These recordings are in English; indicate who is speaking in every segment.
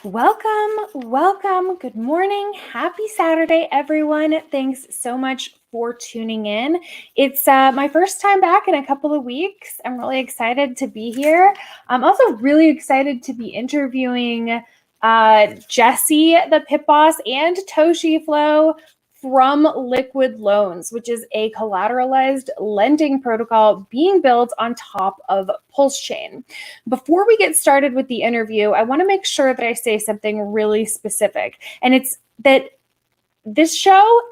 Speaker 1: Welcome. Good morning. Happy Saturday, everyone. Thanks so much for tuning in. It's my first time back in a couple of weeks. I'm really excited to be here. I'm also really excited to be interviewing Jesse, the Pit Boss, and ToshiFlo from Liquid Loans, which is a collateralized lending protocol being built on top of Pulse Chain. Before we get started with the interview, I want to make sure that I say something really specific, and it's that this show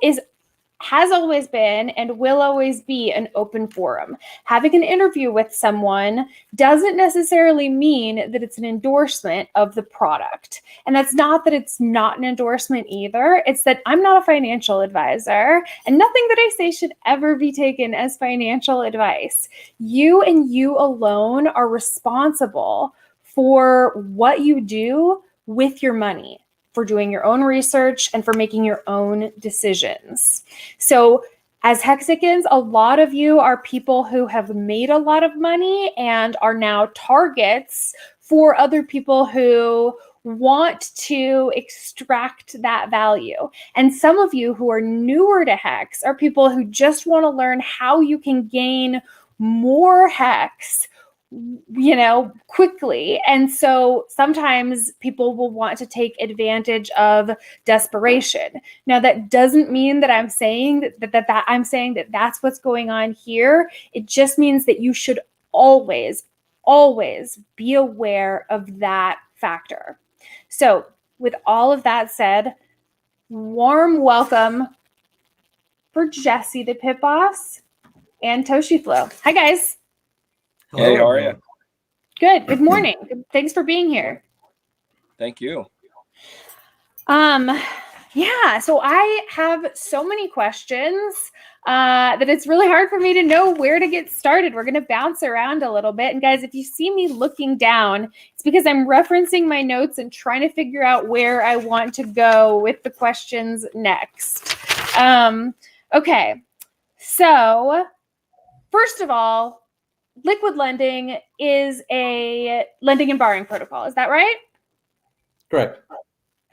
Speaker 1: has always been and will always be an open forum. Having an interview with someone doesn't necessarily mean that it's an endorsement of the product. And that's not that it's not an endorsement either. It's that I'm not a financial advisor, and nothing that I say should ever be taken as financial advice. You and you alone are responsible for what you do with your money, for doing your own research, and for making your own decisions. So as Hexicans, a lot of you are people who have made a lot of money and are now targets for other people who want to extract that value. And some of you who are newer to Hex are people who just want to learn how you can gain more Hex quickly. And so sometimes people will want to take advantage of desperation. Now, that doesn't mean that I'm saying that that's what's going on here. It just means that you should always be aware of that factor. So with all of that said, warm welcome for Jesse, the Pit Boss, and ToshiFlo. Hi, guys.
Speaker 2: Hello, hey, how are you?
Speaker 1: Good morning. Thanks for being here.
Speaker 2: Thank you.
Speaker 1: So I have so many questions that it's really hard for me to know where to get started. We're going to bounce around a little bit. And guys, if you see me looking down, it's because I'm referencing my notes and trying to figure out where I want to go with the questions next. Okay. So first of all, liquid lending is a lending and borrowing protocol. Is that right?
Speaker 3: Correct.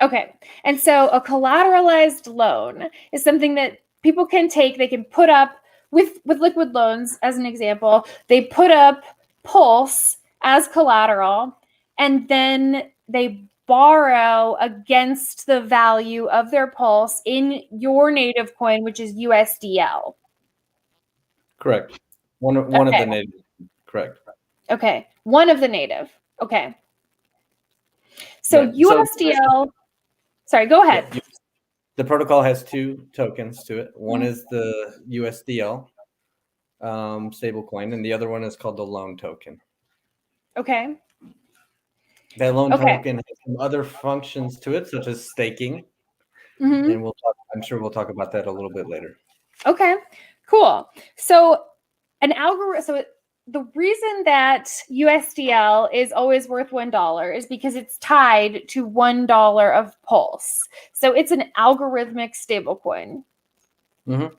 Speaker 1: Okay. And so a collateralized loan is something that people can take. They can put up with liquid loans, as an example. They put up Pulse as collateral, and then they borrow against the value of their Pulse in your native coin, which is USDL.
Speaker 3: Correct. One of the native. Correct.
Speaker 1: Okay. One of the native. Okay. So USDL, sorry, go ahead.
Speaker 3: Yeah, the protocol has two tokens to it. One is the USDL stablecoin, and the other one is called the loan token.
Speaker 1: Okay.
Speaker 3: That loan token has some other functions to it, such as staking. Mm-hmm. And I'm sure we'll talk about that a little bit later.
Speaker 1: Okay, cool. So the reason that USDL is always worth $1 is because it's tied to $1 of Pulse. So it's an algorithmic stablecoin.
Speaker 3: Mm-hmm.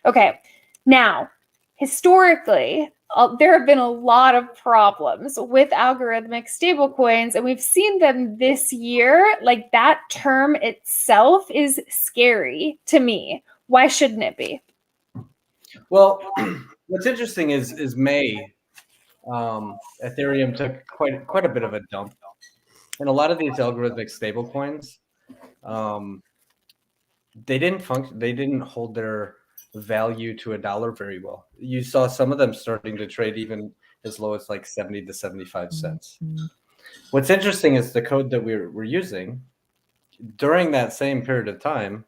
Speaker 1: Okay. Now, historically, there have been a lot of problems with algorithmic stablecoins, and we've seen them this year. Like, that term itself is scary to me. Why shouldn't it be?
Speaker 3: Well, what's interesting is May, Ethereum took quite a bit of a dump, and a lot of these algorithmic stablecoins, they didn't hold their value to $1 very well. You saw some of them starting to trade even as low as like 70 to 75 cents. What's interesting is the code that we're using during that same period of time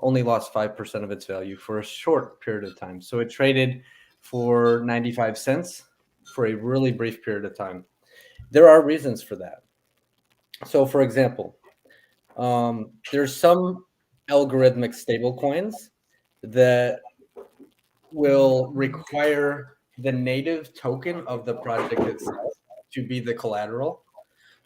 Speaker 3: only lost 5% of its value for a short period of time. So it traded for 95 cents for a really brief period of time. There are reasons for that. So for example, there's some algorithmic stablecoins that will require the native token of the project itself to be the collateral.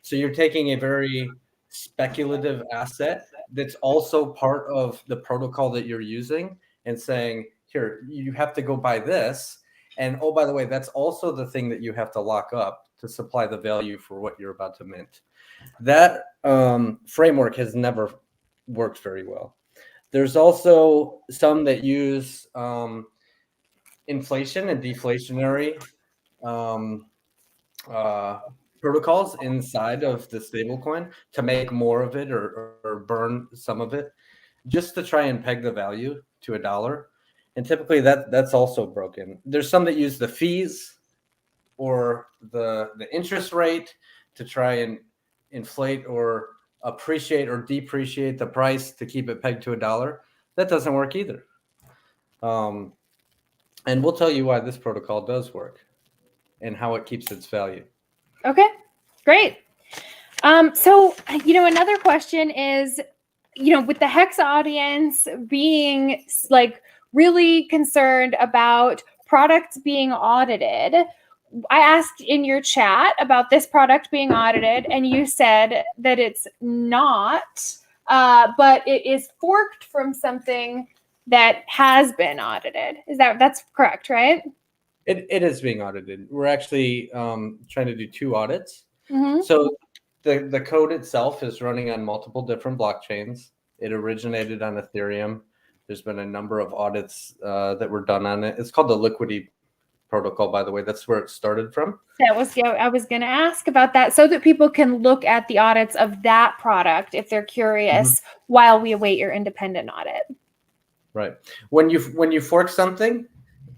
Speaker 3: So you're taking a very speculative asset that's also part of the protocol that you're using and saying, here, you have to go buy this. And oh, by the way, that's also the thing that you have to lock up to supply the value for what you're about to mint. That framework has never worked very well. There's also some that use inflation and deflationary protocols inside of the stablecoin to make more of it or burn some of it, just to try and peg the value to $1. And typically that's also broken. There's some that use the fees or the interest rate to try and inflate or appreciate or depreciate the price to keep it pegged to $1. That doesn't work either. And we'll tell you why this protocol does work and how it keeps its value.
Speaker 1: Okay, great. So, another question is, with the Hex audience being like really concerned about products being audited, I asked in your chat about this product being audited, and you said that it's not, but it is forked from something that has been audited. That's correct, right?
Speaker 3: It is being audited. We're actually trying to do 2 audits.
Speaker 1: Mm-hmm.
Speaker 3: So the code itself is running on multiple different blockchains. It originated on Ethereum. There's been a number of audits that were done on it. It's called the Liquidity protocol, by the way. That's where it started from.
Speaker 1: I was going to ask about that so that people can look at the audits of that product if they're curious while we await your independent audit.
Speaker 3: Right. When you fork something,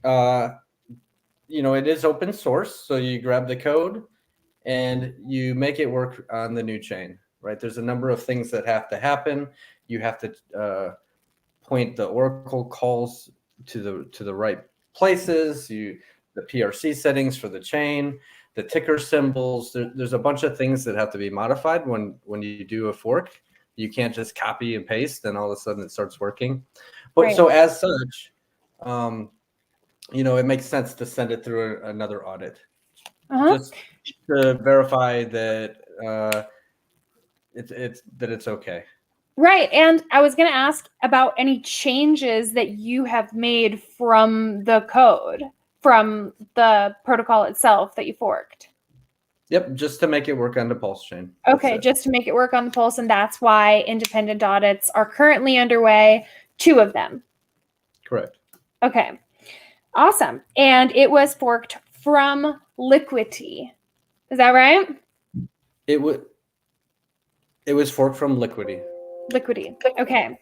Speaker 3: it is open source. So you grab the code and you make it work on the new chain, right? There's a number of things that have to happen. You have to point the Oracle calls to the right places. The PRC settings for the chain, the ticker symbols. There's a bunch of things that have to be modified when you do a fork. You can't just copy and paste and all of a sudden it starts working. But
Speaker 1: Right.
Speaker 3: So as such, it makes sense to send it through another audit, just to verify that it's okay.
Speaker 1: Right. And I was going to ask about any changes that you have made from the code, from the protocol itself that you forked.
Speaker 3: Yep, just to make it work on the Pulse chain.
Speaker 1: Okay, just to make it work on the Pulse, and that's why independent audits are currently underway, 2 of them.
Speaker 3: Correct.
Speaker 1: Okay, awesome. And it was forked from Liquidity. Is that right?
Speaker 3: It was forked from Liquidity.
Speaker 1: Liquidity. Okay.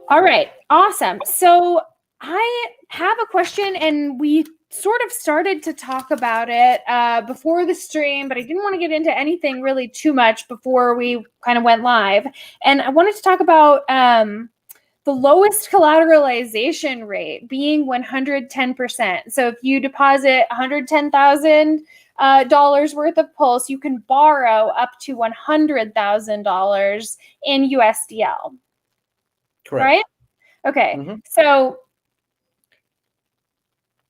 Speaker 1: All right. Awesome. So I have a question, and we sort of started to talk about it before the stream, but I didn't want to get into anything really too much before we kind of went live. And I wanted to talk about the lowest collateralization rate being 110%. So if you deposit $110,000 worth of Pulse, you can borrow up to $100,000 in USDL.
Speaker 3: Correct.
Speaker 1: Right? Okay.
Speaker 3: Mm-hmm.
Speaker 1: So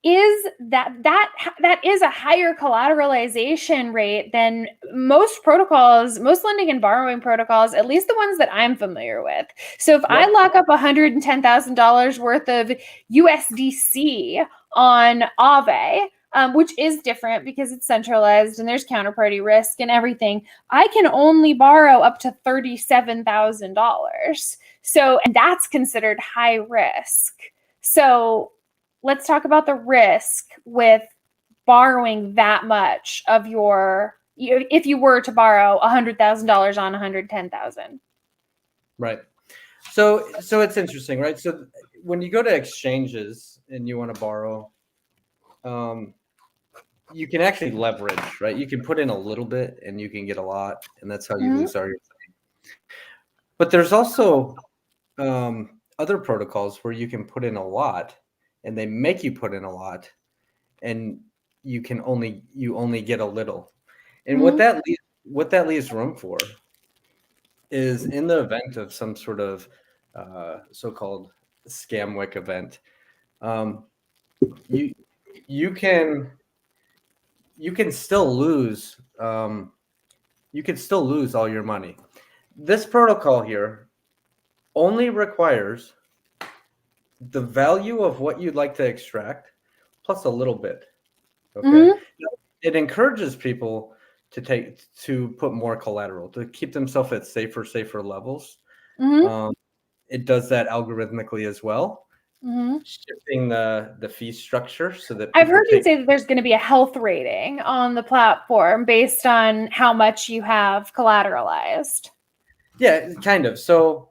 Speaker 1: is that is a higher collateralization rate than most protocols, most lending and borrowing protocols, at least the ones that I'm familiar with. So if I lock up $110,000 worth of USDC on Aave, which is different because it's centralized and there's counterparty risk and everything, I can only borrow up to $37,000. So, and that's considered high risk. So let's talk about the risk with borrowing that much of if you were to borrow $100,000 on $110,000.
Speaker 3: Right. So it's interesting, right? So when you go to exchanges and you want to borrow, you can actually leverage, right? You can put in a little bit and you can get a lot, and that's how you lose all your money. But there's also other protocols where you can put in a lot and they make you put in a lot and you only get a little. And what that leaves room for is, in the event of some sort of so-called scamwick event, you can still lose all your money. This protocol here only requires the value of what you'd like to extract plus a little bit. Okay. it encourages people to put more collateral, to keep themselves at safer levels.
Speaker 1: Mm-hmm.
Speaker 3: It does that algorithmically as well,
Speaker 1: Mm-hmm.
Speaker 3: shifting the fee structure so that
Speaker 1: I've
Speaker 3: people
Speaker 1: heard you say that there's going to be a health rating on the platform based on how much you have collateralized.
Speaker 3: Yeah, kind of. So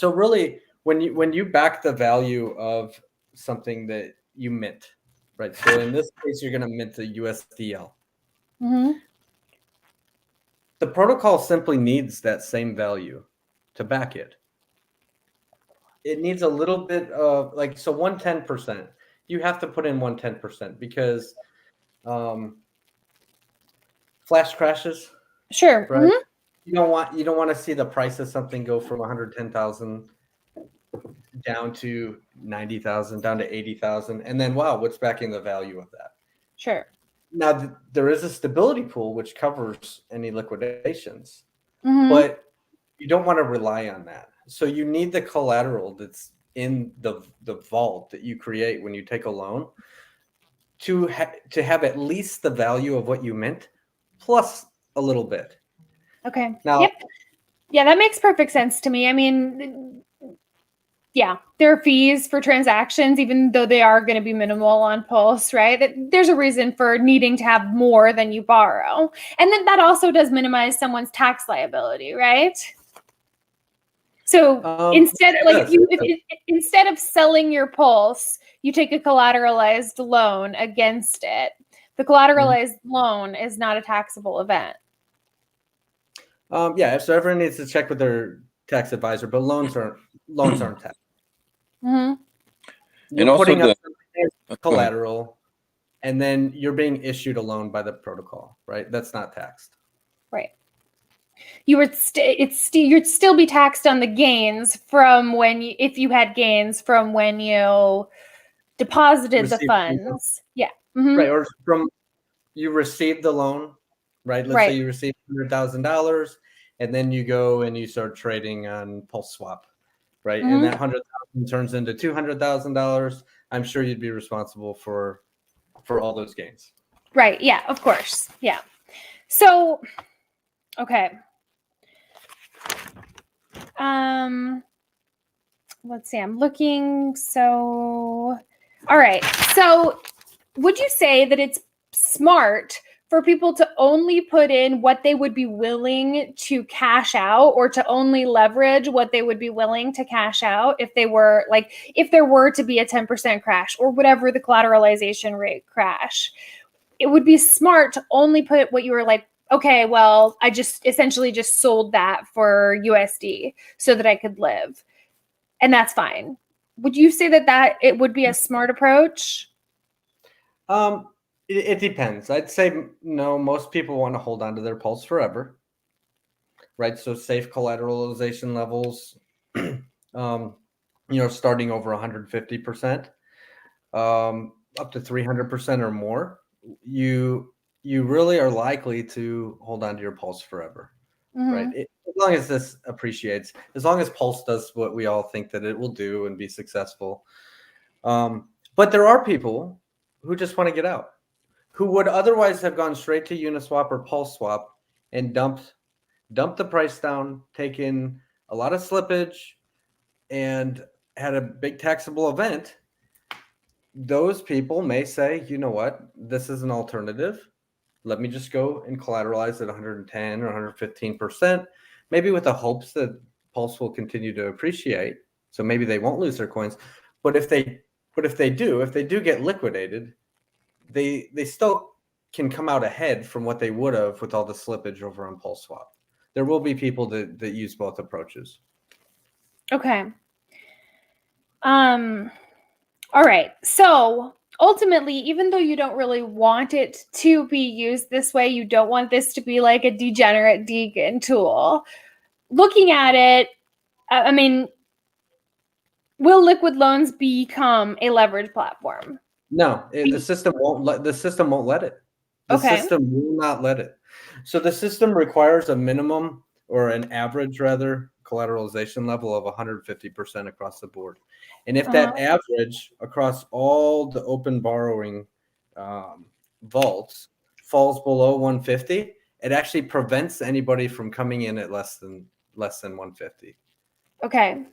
Speaker 3: really, when you back the value of something that you mint, right? So in this case, you're going to mint the USDL.
Speaker 1: Mm-hmm.
Speaker 3: The protocol simply needs that same value to back it. It needs a little bit of 110%. You have to put in 110% because flash crashes.
Speaker 1: Sure.
Speaker 3: Right.
Speaker 1: Mm-hmm.
Speaker 3: You don't want to see the price of something go from 110,000 down to 90,000, down to 80,000, and then wow, what's backing the value of that?
Speaker 1: Sure.
Speaker 3: Now there is a stability pool which covers any liquidations,
Speaker 1: Mm-hmm.
Speaker 3: but you don't want to rely on that. So you need the collateral that's in the vault that you create when you take a loan to have at least the value of what you mint plus a little bit.
Speaker 1: Okay.
Speaker 3: Now,
Speaker 1: yep. Yeah, that makes perfect sense to me. I mean, yeah, there are fees for transactions, even though they are going to be minimal on Pulse, right? There's a reason for needing to have more than you borrow. And then that also does minimize someone's tax liability, right? So instead, instead of selling your Pulse, you take a collateralized loan against it. The collateralized loan is not a taxable event.
Speaker 3: Yeah, so everyone needs to check with their tax advisor, but loans aren't taxed.
Speaker 1: Mm-hmm.
Speaker 3: You're putting up collateral, and then you're being issued a loan by the protocol, right? That's not taxed.
Speaker 1: Right. You'd still be taxed on the gains from if you had gains from when you deposited the funds. Yeah. Mm-hmm.
Speaker 3: Right. Or from you received the loan, right? Let's say you received $100,000 and then you go and you start trading on Pulse Swap, right?
Speaker 1: Mm-hmm.
Speaker 3: And that 100,000 turns into $200,000. I'm sure you'd be responsible for all those gains.
Speaker 1: Right. Yeah, of course. Yeah. So, okay. Let's see. I'm looking. So, all right. So, would you say that it's smart for people to only put in what they would be willing to cash out, or to only leverage what they would be willing to cash out if there were to be a 10% crash or whatever the collateralization rate crash? It would be smart to only put what you were like, okay, well, I just essentially just sold that for USD so that I could live. And that's fine. Would you say that it would be a smart approach?
Speaker 3: It depends. I'd say no. Most people want to hold on to their Pulse forever, right? So safe collateralization levels, starting over 150%, up to 300% or more. You really are likely to hold on to your Pulse forever, right? As long as this appreciates, as long as Pulse does what we all think that it will do and be successful. But there are people who just want to get out, who would otherwise have gone straight to Uniswap or Pulse Swap and dumped the price down, taken a lot of slippage, and had a big taxable event. Those people may say, you know what, this is an alternative. Let me just go and collateralize at 110 or 115%, maybe with the hopes that Pulse will continue to appreciate. So maybe they won't lose their coins. But if they do get liquidated, they still can come out ahead from what they would have with all the slippage over on Pulse Swap. There will be people that use both approaches.
Speaker 1: Okay. All right. So ultimately, even though you don't really want it to be used this way, you don't want this to be like a degenerate Deegan tool. Looking at it, I mean, will liquid loans become a leverage platform?
Speaker 3: No, the system won't let it. The system will not let it. So the system requires a minimum, or an average rather, collateralization level of 150% across the board. And if that average across all the open borrowing vaults falls below 150, it actually prevents anybody from coming in at less than 150.
Speaker 1: Okay.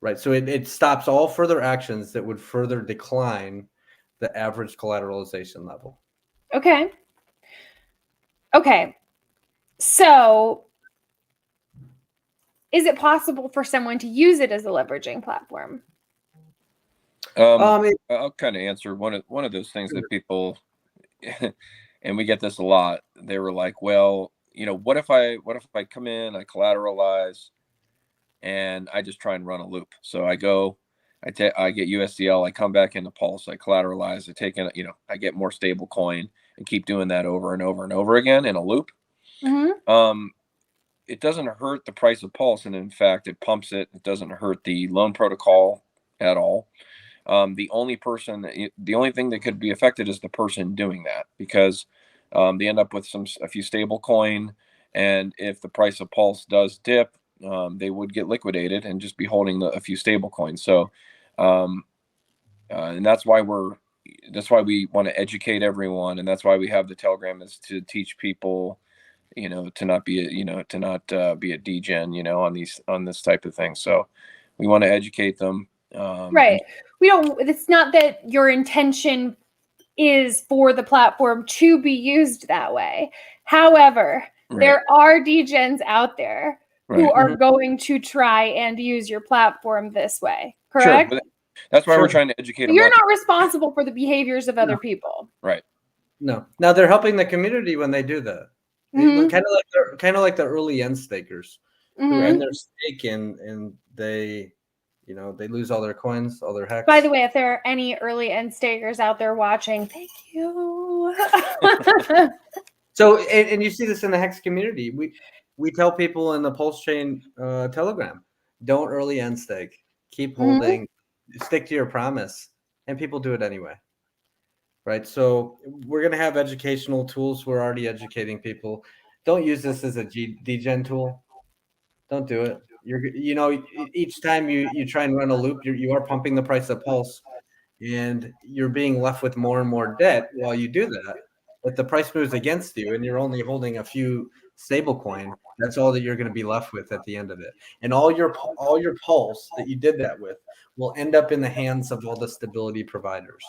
Speaker 3: Right. So it stops all further actions that would further decline the average collateralization level.
Speaker 1: Okay. Okay. So is it possible for someone to use it as a leveraging platform?
Speaker 2: I'll kind of answer one of those things that people, and we get this a lot. They were like, well, what if I come in, I collateralize, and I just try and run a loop. So I go, I get USDL, I come back into Pulse, I collateralize, I take in, I get more stable coin and keep doing that over and over and over again in a loop.
Speaker 1: Mm-hmm.
Speaker 2: It doesn't hurt the price of Pulse, and in fact, it pumps it. It doesn't hurt the loan protocol at all. The only thing that could be affected is the person doing that, because they end up with a few stable coin, and if the price of Pulse does dip, they would get liquidated and just be holding a few stable coins. So, and that's why we want to educate everyone, and that's why we have the Telegram, is to teach people, to not be a degen, on this type of thing. So we want to educate them.
Speaker 1: Right. It's not that your intention is for the platform to be used that way. However, there are degens out there who are going to try and use your platform this way. Correct?
Speaker 2: Sure. That's why we're trying to educate them.
Speaker 1: You're not responsible for the behaviors of other people.
Speaker 2: Right.
Speaker 3: No. Now they're helping the community when they do that.
Speaker 1: Mm-hmm.
Speaker 3: Kind of like the early end stakers who end their stake and they lose all their coins, all their hex.
Speaker 1: By the way, if there are any early end stakers out there watching, thank you.
Speaker 3: So, and you see this in the hex community. We tell people in the Pulse Chain Telegram, don't early end stake. Keep holding, stick to your promise, and people do it anyway. Right. So we're going to have educational tools. We're already educating people. Don't use this as a degen tool. Don't do it. Each time you try and run a loop, you are pumping the price of Pulse, and you're being left with more and more debt while you do that. If the price moves against you and you're only holding a few stable coin, that's all that you're going to be left with at the end of it. And all your Pulse that you did that with will end up in the hands of all the stability providers.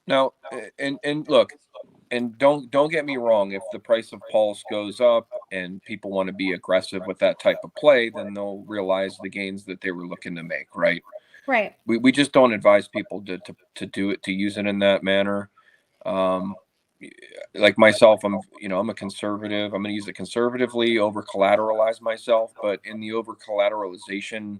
Speaker 2: Now, and look, and don't get me wrong. If the price of Pulse goes up and people want to be aggressive with that type of play, then they'll realize the gains that they were looking to make. Right.
Speaker 1: Right.
Speaker 2: We just don't advise people to do it, to use it in that manner. Like myself, I'm a conservative. I'm going to use it conservatively, over collateralize myself, but in the over collateralization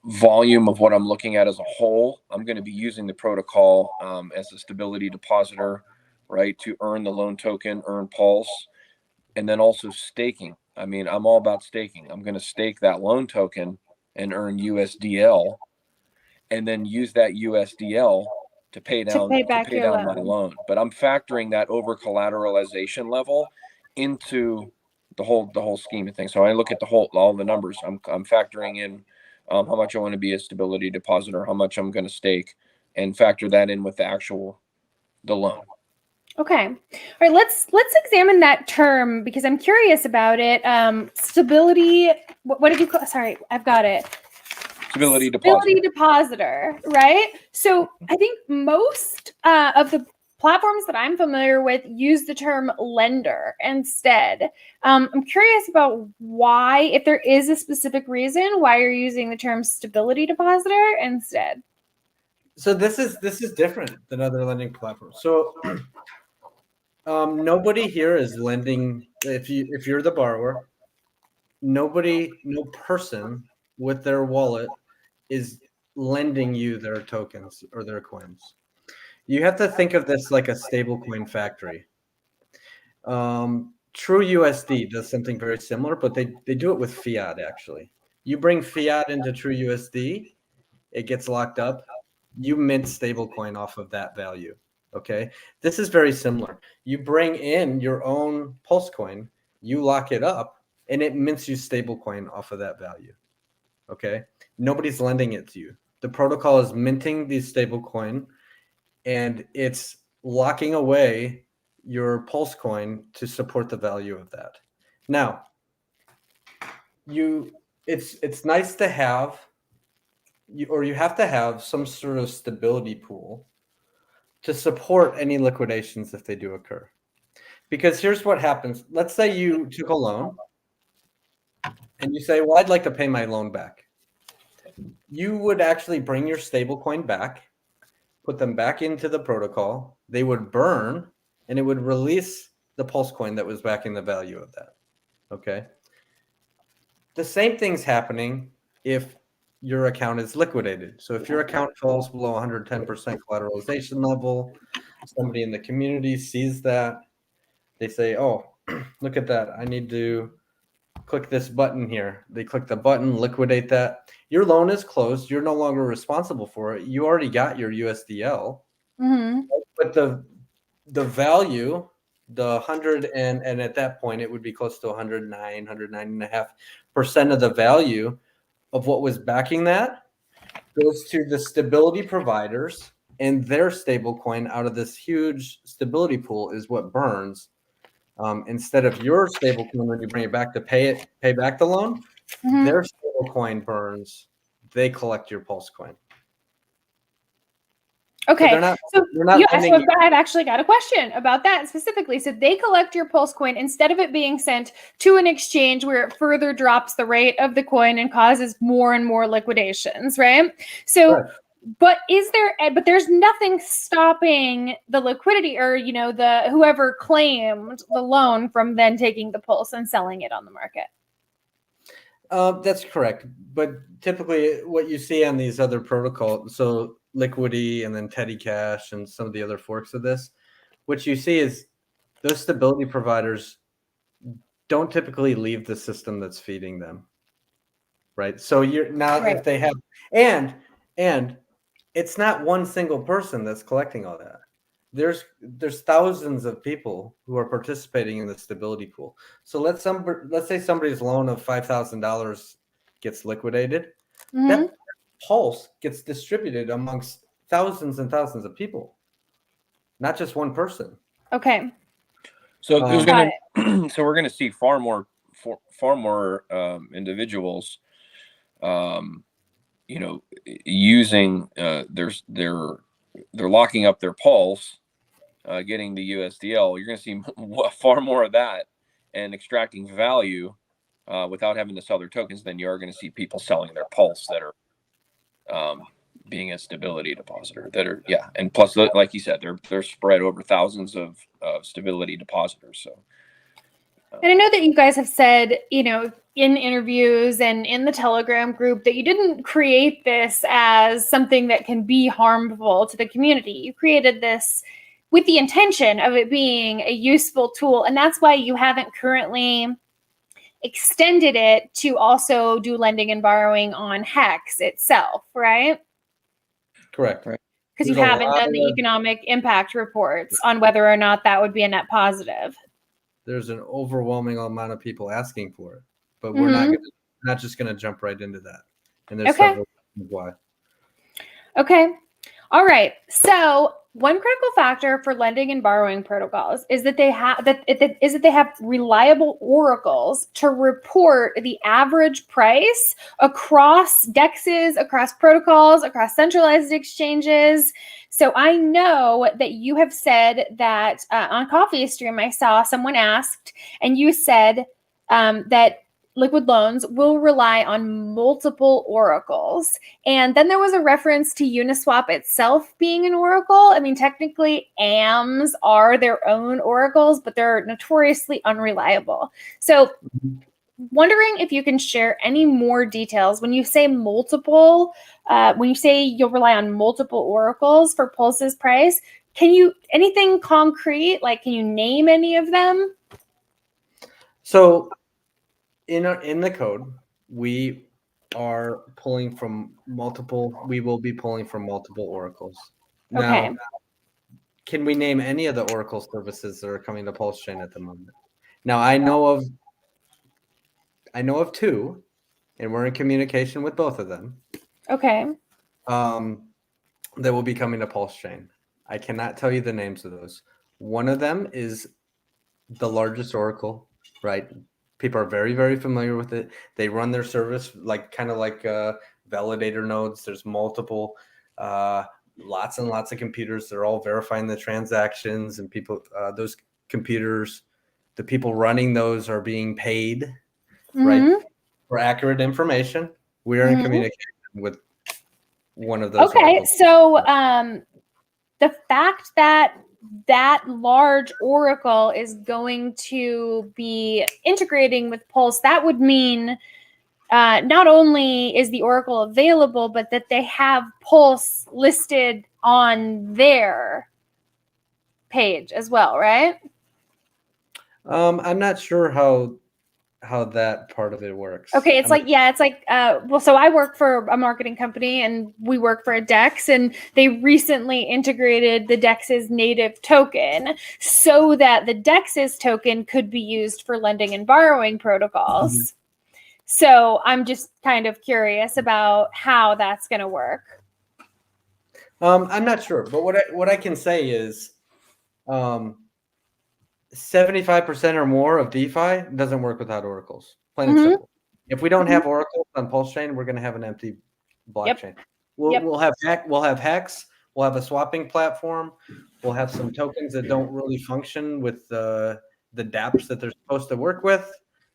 Speaker 2: volume of what I'm looking at as a whole, I'm going to be using the protocol as a stability depositor, right, to earn the loan token, earn Pulse, and then also staking. I mean, I'm all about staking. I'm going to stake that loan token and earn USDL, and then use that USDL to pay down my loan. But I'm factoring that over collateralization level into the whole scheme of things. So I look at all the numbers. I'm factoring in how much I want to be a stability depositor, how much I'm going to stake, and factor that in with the loan.
Speaker 1: Okay. All right. Let's examine that term, because I'm curious about it. Stability. What did you call? Sorry, I've got it.
Speaker 2: Stability
Speaker 1: depositor, right? So I think most of the platforms that I'm familiar with use the term lender instead. I'm curious about why, if there is a specific reason why you're using the term stability depositor instead.
Speaker 3: So this is different than other lending platforms. So nobody here is lending. If you're the borrower, no person with their wallet is lending you their tokens or their coins. You have to think of this like a stablecoin factory. True USD does something very similar, but they do it with fiat, actually. You bring fiat into True USD, it gets locked up. You mint stablecoin off of that value. Okay. This is very similar. You bring in your own Pulse coin, you lock it up, and it mints you stablecoin off of that value. Okay. Nobody's lending it to you. The protocol is minting the stablecoin and it's locking away your Pulse coin to support the value of that. Now, it's nice to have, you have to have some sort of stability pool to support any liquidations if they do occur. Because here's what happens. Let's say you took a loan and you say, well, I'd like to pay my loan back. You would actually bring your stablecoin back, put them back into the protocol. They would burn, and it would release the Pulse coin that was backing the value of that. Okay. The same thing's happening if your account is liquidated. So if your account falls below 110% collateralization level, somebody in the community sees that, they say, oh, look at that. I need to click this button here. They click the button, liquidate that. Your loan is closed. You're no longer responsible for it. You already got your USDL.
Speaker 1: Mm-hmm.
Speaker 3: But the value, the 100 and at that point it would be close to 109.5% of the value of what was backing that goes to the stability providers, and their stable coin out of this huge stability pool is what burns. Instead of your stable coin when you bring it back to pay back the loan,
Speaker 1: Mm-hmm.
Speaker 3: their stable coin burns. They collect your Pulse coin.
Speaker 1: Okay,
Speaker 3: so they're not
Speaker 1: I've actually got a question about that specifically. So they collect your Pulse coin instead of it being sent to an exchange where it further drops the rate of the coin and causes more and more liquidations, right? So, right. But there's nothing stopping the liquidity or, the whoever claimed the loan from then taking the Pulse and selling it on the market.
Speaker 3: That's correct. But typically what you see on these other protocols, so Liquidity and then Teddy Cash and some of the other forks of this, what you see is those stability providers don't typically leave the system that's feeding them. Right. So you're now right. If they have, and it's not one single person that's collecting all that. There's thousands of people who are participating in the stability pool. So let's say somebody's loan of $5,000 gets liquidated. Mm-hmm. That Pulse gets distributed amongst thousands and thousands of people, not just one person.
Speaker 1: Okay.
Speaker 2: So we're going to see far more individuals, using they're locking up their Pulse, getting the USDL. You're going to see far more of that and extracting value without having to sell their tokens than you are going to see people selling their Pulse that are being a stability depositor and plus, like you said, they're spread over thousands of stability depositors. So,
Speaker 1: and I know that you guys have said, in interviews and in the Telegram group that you didn't create this as something that can be harmful to the community. You created this with the intention of it being a useful tool, and that's why you haven't currently extended it to also do lending and borrowing on Hex itself, right?
Speaker 3: Correct. Right.
Speaker 1: Because you haven't done the economic impact reports on whether or not that would be a net positive.
Speaker 3: There's an overwhelming amount of people asking for it, but we're not just going to jump right into that. And there's several reasons why.
Speaker 1: Okay. All right. So one critical factor for lending and borrowing protocols is that they have reliable oracles to report the average price across DEXs, across protocols, across centralized exchanges. So I know that you have said that on Coffee Stream, I saw someone asked, and you said that liquid loans will rely on multiple oracles. And then there was a reference to Uniswap itself being an oracle. I mean, technically AMs are their own oracles, but they're notoriously unreliable. So wondering if you can share any more details when you say multiple, when you say you'll rely on multiple oracles for Pulse's price, anything concrete? Like, can you name any of them?
Speaker 3: So in the code, we are pulling from multiple. We will be pulling from multiple oracles. Now, can we name any of the oracle services that are coming to Pulse Chain at the moment? Now, I know of two, and we're in communication with both of them.
Speaker 1: Okay.
Speaker 3: That will be coming to Pulse Chain. I cannot tell you the names of those. One of them is the largest oracle, right? People are very, very familiar with it. They run their service kind of like validator nodes. There's multiple, lots and lots of computers. They're all verifying the transactions, and people, those computers, the people running those are being paid, right, for accurate information. We are in communication with one of those.
Speaker 1: Okay,
Speaker 3: oracles.
Speaker 1: so the fact that that large oracle is going to be integrating with Pulse, that would mean not only is the oracle available, but that they have Pulse listed on their page as well, right?
Speaker 3: I'm not sure how that part of it works.
Speaker 1: Okay, it's well, so I work for a marketing company and we work for a DEX, and they recently integrated the DEX's native token so that the DEX's token could be used for lending and borrowing protocols. So I'm just kind of curious about how that's going to work.
Speaker 3: I'm not sure, but what I can say is 75% or more of DeFi doesn't work without oracles. Plain and simple. If we don't have oracles on Pulse Chain, we're going to have an empty blockchain. We'll have Hex. We'll have a swapping platform. We'll have some tokens that don't really function with the dApps that they're supposed to work with,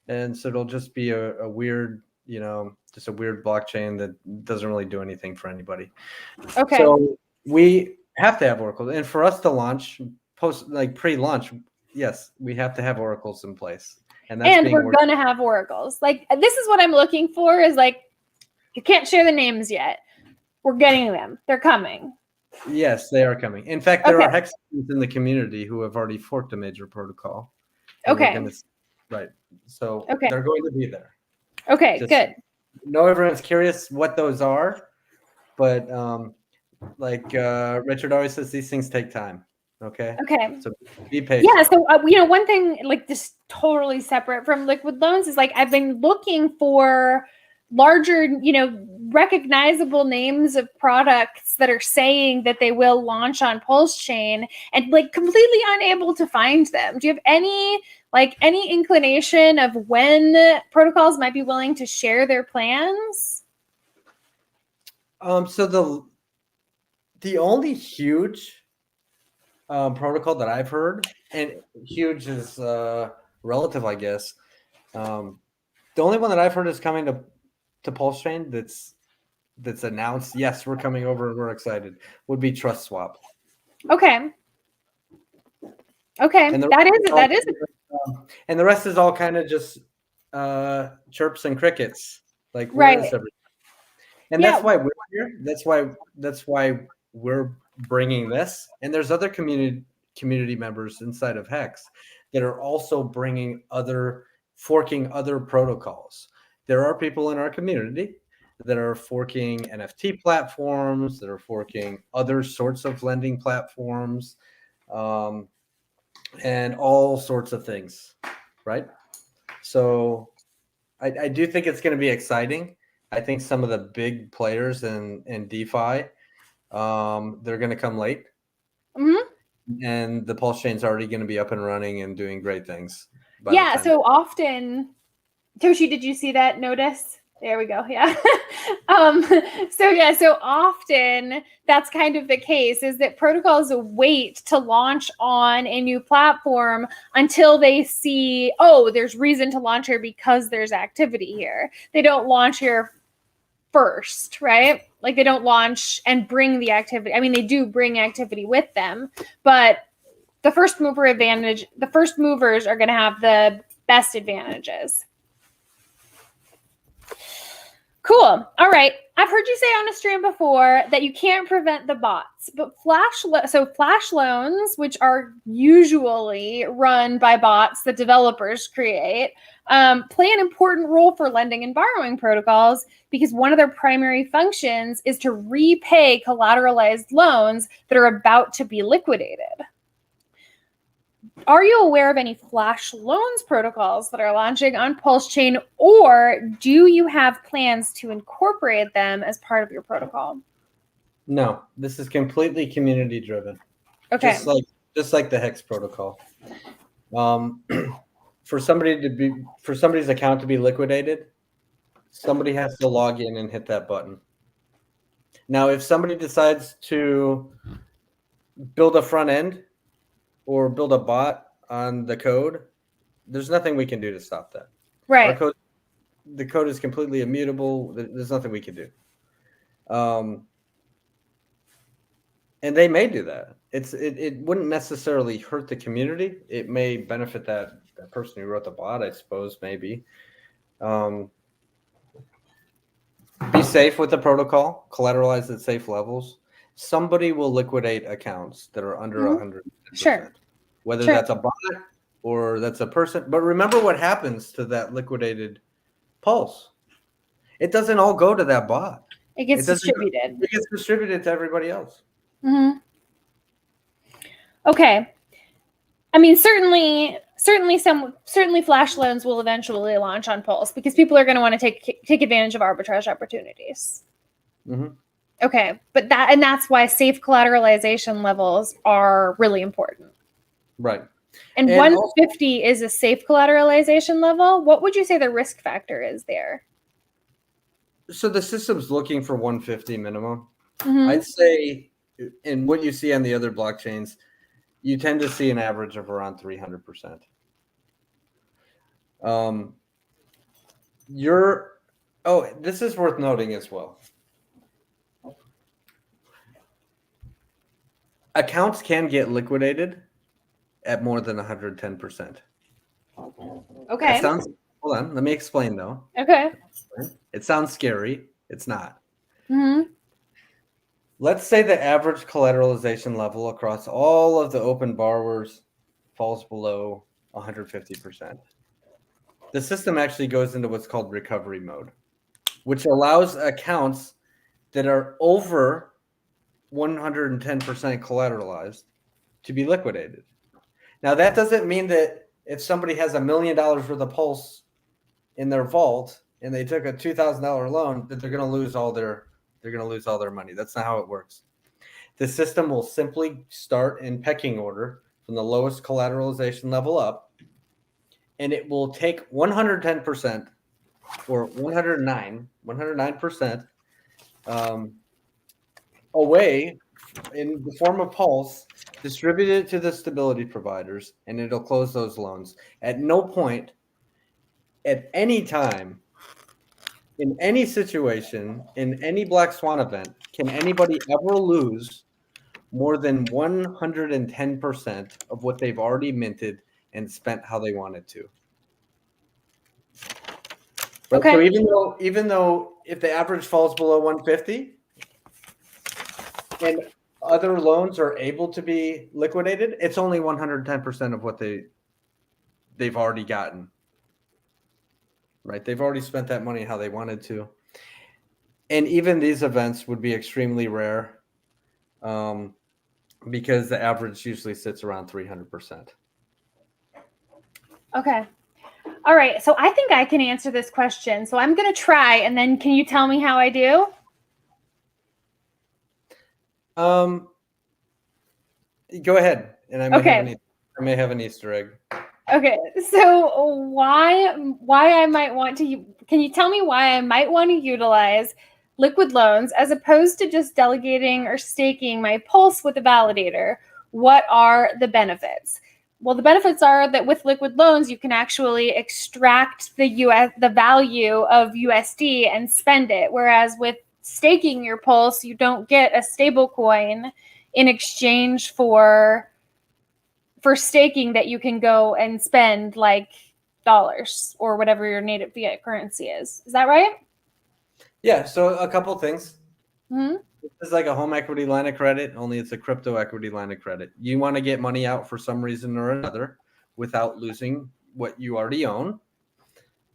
Speaker 3: and so it'll just be a weird, just a weird blockchain that doesn't really do anything for anybody.
Speaker 1: Okay.
Speaker 3: So we have to have oracles, and for us to launch pre-launch. Yes, we have to have oracles in place. And
Speaker 1: we're going to have oracles. This is what I'm looking for is you can't share the names yet. We're getting them. They're coming.
Speaker 3: Yes, they are coming. In fact, there are hex in the community who have already forked a major protocol.
Speaker 1: Okay.
Speaker 3: Right. So they're going to be there.
Speaker 1: Okay, good.
Speaker 3: No, everyone's curious what those are, but Richard always says, these things take time. Okay.
Speaker 1: So
Speaker 3: be patient.
Speaker 1: Yeah. So one thing just totally separate from liquid loans is I've been looking for larger, recognizable names of products that are saying that they will launch on Pulse Chain, and completely unable to find them. Do you have any inclination of when protocols might be willing to share their plans?
Speaker 3: So the only huge protocol that I've heard, and huge is relative, I guess. The only one that I've heard is coming to Pulse Chain that's announced. Yes, we're coming over and we're excited. Would be Trust Swap.
Speaker 1: Okay. And that is.
Speaker 3: And the rest is all kind of just chirps and crickets.
Speaker 1: Right.
Speaker 3: And that's why we're here. That's why we're bringing this, and there's other community members inside of Hex that are also forking other protocols. There are people in our community that are forking NFT platforms, that are forking other sorts of lending platforms, and all sorts of things, right? So I do think it's going to be exciting. I think some of the big players in DeFi, they're going to come late. And the Pulse Chain's already going to be up and running and doing great things.
Speaker 1: So often, Toshi, did you see that notice? There we go. Yeah. So often that's kind of the case, is that protocols wait to launch on a new platform until they see, there's reason to launch here because there's activity here. They don't launch here first, right? They don't launch and bring the activity. I mean, they do bring activity with them, but the first movers are going to have the best advantages. Cool. All right. I've heard you say on a stream before that you can't prevent the bots, but flash loans, which are usually run by bots that developers create, play an important role for lending and borrowing protocols because one of their primary functions is to repay collateralized loans that are about to be liquidated. Are you aware of any flash loans protocols that are launching on Pulse Chain, or do you have plans to incorporate them as part of your protocol?
Speaker 3: No, this is completely community driven.
Speaker 1: Okay.
Speaker 3: Just like the Hex protocol. For somebody's account to be liquidated, somebody has to log in and hit that button. Now, if somebody decides to build a front end or build a bot on the code, there's nothing we can do to stop that.
Speaker 1: Right.
Speaker 3: The code is completely immutable. There's nothing we can do. And they may do that. It wouldn't necessarily hurt the community. It may benefit that person who wrote the bot, I suppose, maybe. Be safe with the protocol. Collateralize at safe levels. Somebody will liquidate accounts that are under 100%.
Speaker 1: Sure.
Speaker 3: Whether that's a bot or that's a person. But remember what happens to that liquidated pulse. It doesn't all go to that bot.
Speaker 1: It gets distributed.
Speaker 3: It gets distributed to everybody else.
Speaker 1: Mm-hmm. Okay. I mean, certainly flash loans will eventually launch on Pulse because people are going to want to take advantage of arbitrage opportunities.
Speaker 3: Mm-hmm.
Speaker 1: Okay, but that's why safe collateralization levels are really important.
Speaker 3: Right.
Speaker 1: And 150 is a safe collateralization level. What would you say the risk factor is there?
Speaker 3: So the system's looking for 150 minimum.
Speaker 1: Mm-hmm.
Speaker 3: I'd say, and what you see on the other blockchains, you tend to see an average of around 300%. This is worth noting as well. Accounts can get liquidated at more than 110%.
Speaker 1: Okay.
Speaker 3: Hold on, let me explain though.
Speaker 1: Okay.
Speaker 3: It sounds scary. It's not.
Speaker 1: Mm-hmm.
Speaker 3: Let's say the average collateralization level across all of the open borrowers falls below 150%. The system actually goes into what's called recovery mode, which allows accounts that are over 110% collateralized to be liquidated. Now, that doesn't mean that if somebody has $1 million worth of Pulse in their vault and they took a $2,000 loan, that they're going to lose all their money. That's not how it works. The system will simply start in pecking order from the lowest collateralization level up, and it will take 110% or 109% away in the form of Pulse, distribute it to the stability providers, and it'll close those loans. At no point, at any time, in any situation, in any black swan event, can anybody ever lose more than 110% of what they've already minted and spent how they wanted to. Okay. So even though if the average falls below 150 and other loans are able to be liquidated, it's only 110% of what they've already gotten. Right? They've already spent that money how they wanted to. And even these events would be extremely rare because the average usually sits around 300%.
Speaker 1: Okay. All right. So I think I can answer this question. So I'm going to try, and then can you tell me how I do?
Speaker 3: Go ahead. And I may have an Easter egg.
Speaker 1: Okay. So why I might want to, can you tell me why I might want to utilize liquid loans as opposed to just delegating or staking my Pulse with a validator? What are the benefits? Well, the benefits are that with liquid loans, you can actually extract the value of USD and spend it. Whereas with staking your Pulse, you don't get a stable coin in exchange for staking that you can go and spend like dollars or whatever your native fiat currency is. Is that right?
Speaker 3: Yeah. So a couple things.
Speaker 1: Mm-hmm.
Speaker 3: It's like a home equity line of credit, only it's a crypto equity line of credit. You want to get money out for some reason or another without losing what you already own.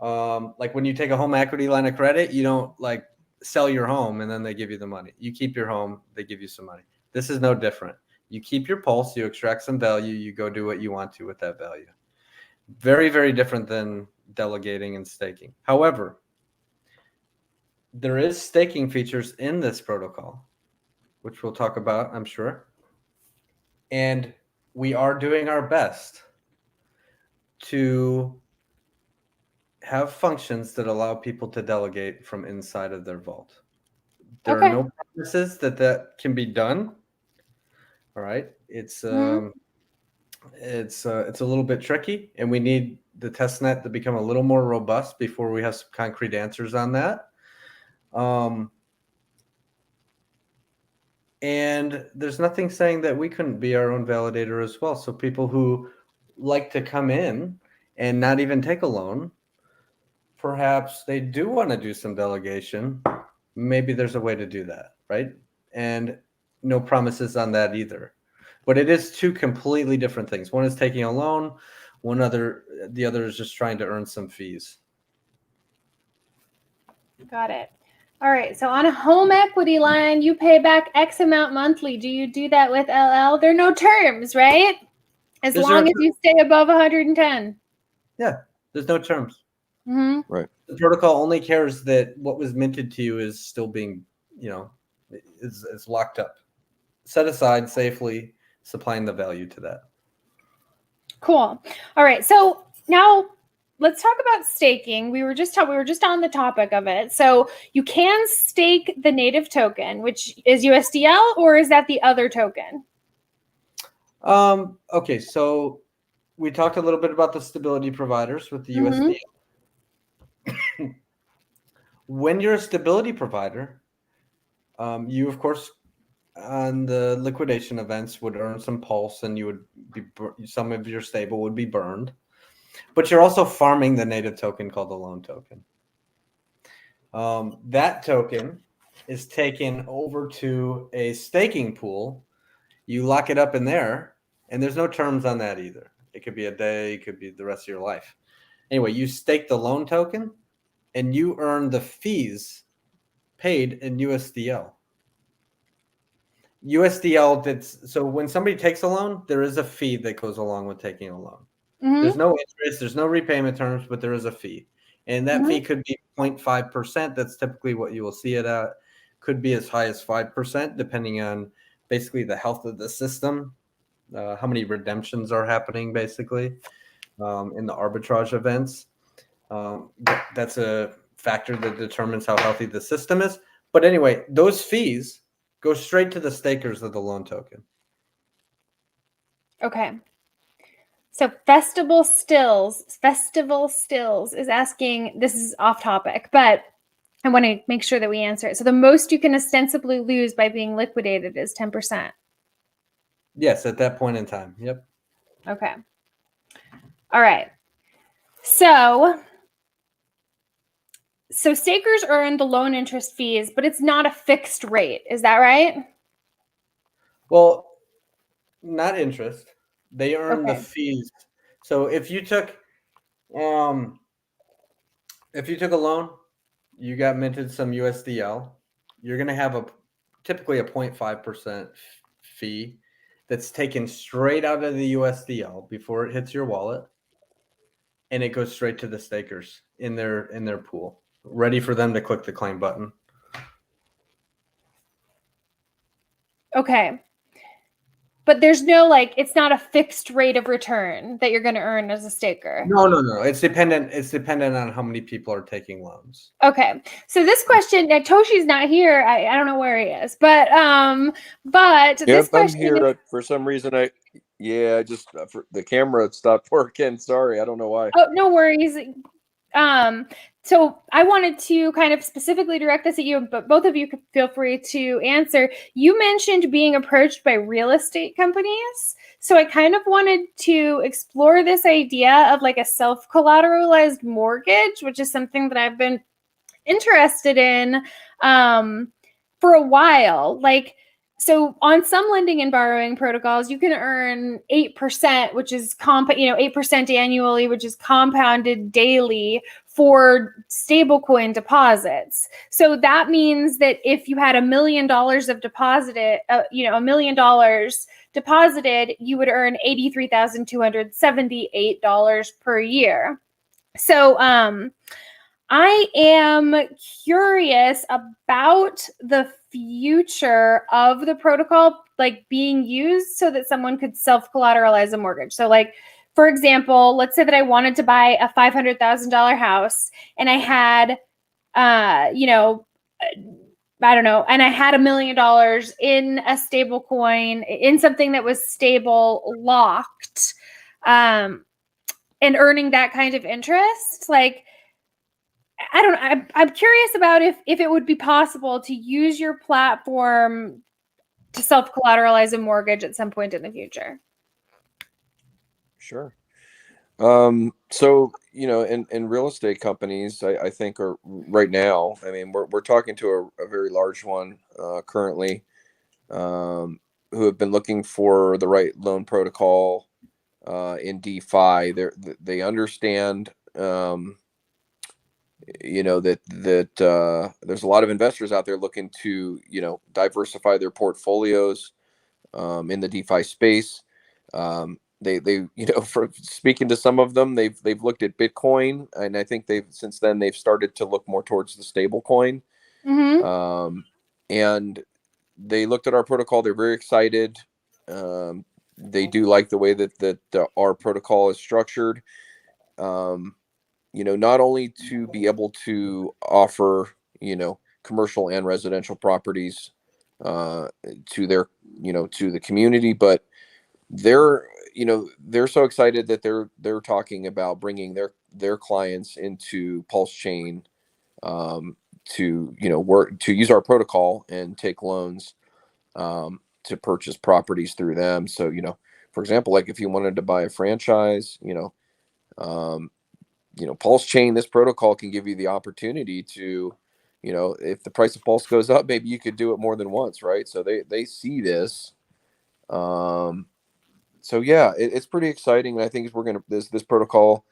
Speaker 3: Like when you take a home equity line of credit, you don't like sell your home and then they give you the money. You keep your home, they give you some money. This is no different. You keep your Pulse, you extract some value, you go do what you want to with that value. Very, very different than delegating and staking. However, there is staking features in this protocol, which we'll talk about, I'm sure. And we are doing our best to have functions that allow people to delegate from inside of their vault. There are
Speaker 1: Okay.
Speaker 3: no promises that can be done. All right. It's a little bit tricky, and we need the testnet to become a little more robust before we have some concrete answers on that. And there's nothing saying that we couldn't be our own validator as well. So people who like to come in and not even take a loan, perhaps they do want to do some delegation. Maybe there's a way to do that, right? And no promises on that either. But it is two completely different things. One is taking a loan, the other is just trying to earn some fees.
Speaker 1: Got it. All right. So on a home equity line, you pay back X amount monthly. Do you do that with LL? There are no terms, right? As long as you stay above 110.
Speaker 3: Yeah, there's no terms.
Speaker 1: Mm-hmm.
Speaker 2: Right.
Speaker 3: The protocol only cares that what was minted to you is still being, is locked up, set aside safely, supplying the value to that.
Speaker 1: Cool. All right. So now let's talk about staking. We were just on the topic of it. So you can stake the native token, which is USDL, or is that the other token?
Speaker 3: Okay, so we talked a little bit about the stability providers with the USDL. When you're a stability provider, you of course on the liquidation events would earn some pulse, and you would be some of your stable would be burned. But you're also farming the native token called the loan token. That token is taken over to a staking pool. You lock it up in there, and there's no terms on that either. It could be a day, it could be the rest of your life. Anyway, you stake the loan token, and you earn the fees paid in USDL. So when somebody takes a loan, there is a fee that goes along with taking a loan.
Speaker 1: Mm-hmm.
Speaker 3: There's no interest, there's no repayment terms, but there is a fee. And that fee could be 0.5%. That's typically what you will see it at. Could be as high as 5%, depending on basically the health of the system, how many redemptions are happening, basically, in the arbitrage events. That's a factor that determines how healthy the system is. But anyway, those fees go straight to the stakers of the loan token.
Speaker 1: Okay. So Festival Stills is asking, this is off topic, but I want to make sure that we answer it. So the most you can ostensibly lose by being liquidated is 10%.
Speaker 3: Yes, at that point in time. Yep.
Speaker 1: Okay. All right. So stakers earn the loan interest fees, but it's not a fixed rate. Is that right?
Speaker 3: Well, not interest. They earn the fees. So if you took a loan, you got minted some USDL, you're going to have typically a 0.5% fee that's taken straight out of the USDL before it hits your wallet, and it goes straight to the stakers in their pool, ready for them to click the claim button.
Speaker 1: Okay. But there's no, it's not a fixed rate of return that you're going to earn as a staker.
Speaker 3: No. It's dependent on how many people are taking loans.
Speaker 1: Okay. So this question, Toshi's not here. I don't know where he is, but this question.
Speaker 2: I'm here for some reason. Just the camera stopped working. Sorry, I don't know why.
Speaker 1: Oh, no worries. So I wanted to kind of specifically direct this at you, but both of you could feel free to answer. You mentioned being approached by real estate companies. So I kind of wanted to explore this idea of a self-collateralized mortgage, which is something that I've been interested in for a while. So on some lending and borrowing protocols, you can earn 8%, which is 8% annually, which is compounded daily for stablecoin deposits. So that means that if you had $1 million of deposited, $1 million deposited, you would earn $83,278 per year. So I am curious about the future of the protocol, like being used so that someone could self-collateralize a mortgage. So like, for example, let's say that I wanted to buy a $500,000 house and I had, you know, I don't know, and I had $1 million in a stable coin, in something that was stable, locked, and earning that kind of interest. Like, I don't know. I'm curious about if it would be possible to use your platform to self-collateralize a mortgage at some point in the future.
Speaker 2: Sure. So, in real estate companies, I think are right now, I mean, we're talking to a very large one, currently, who have been looking for the right loan protocol, in DeFi. They understand, that there's a lot of investors out there looking to, diversify their portfolios, in the DeFi space. They for speaking to some of them, they've looked at Bitcoin, and I think since then they've started to look more towards the stable coin.
Speaker 1: Mm-hmm.
Speaker 2: And they looked at our protocol. They're very excited. They do like the way that our protocol is structured. Not only to be able to offer, commercial and residential properties, to to the community, but they're so excited that they're talking about bringing their clients into Pulse Chain, to work to use our protocol and take loans, to purchase properties through them. So, for example, like if you wanted to buy a franchise, um, Pulse Chain, this protocol can give you the opportunity to, if the price of Pulse goes up, maybe you could do it more than once, right? So they see this. So yeah, it's pretty exciting. And I think this protocol,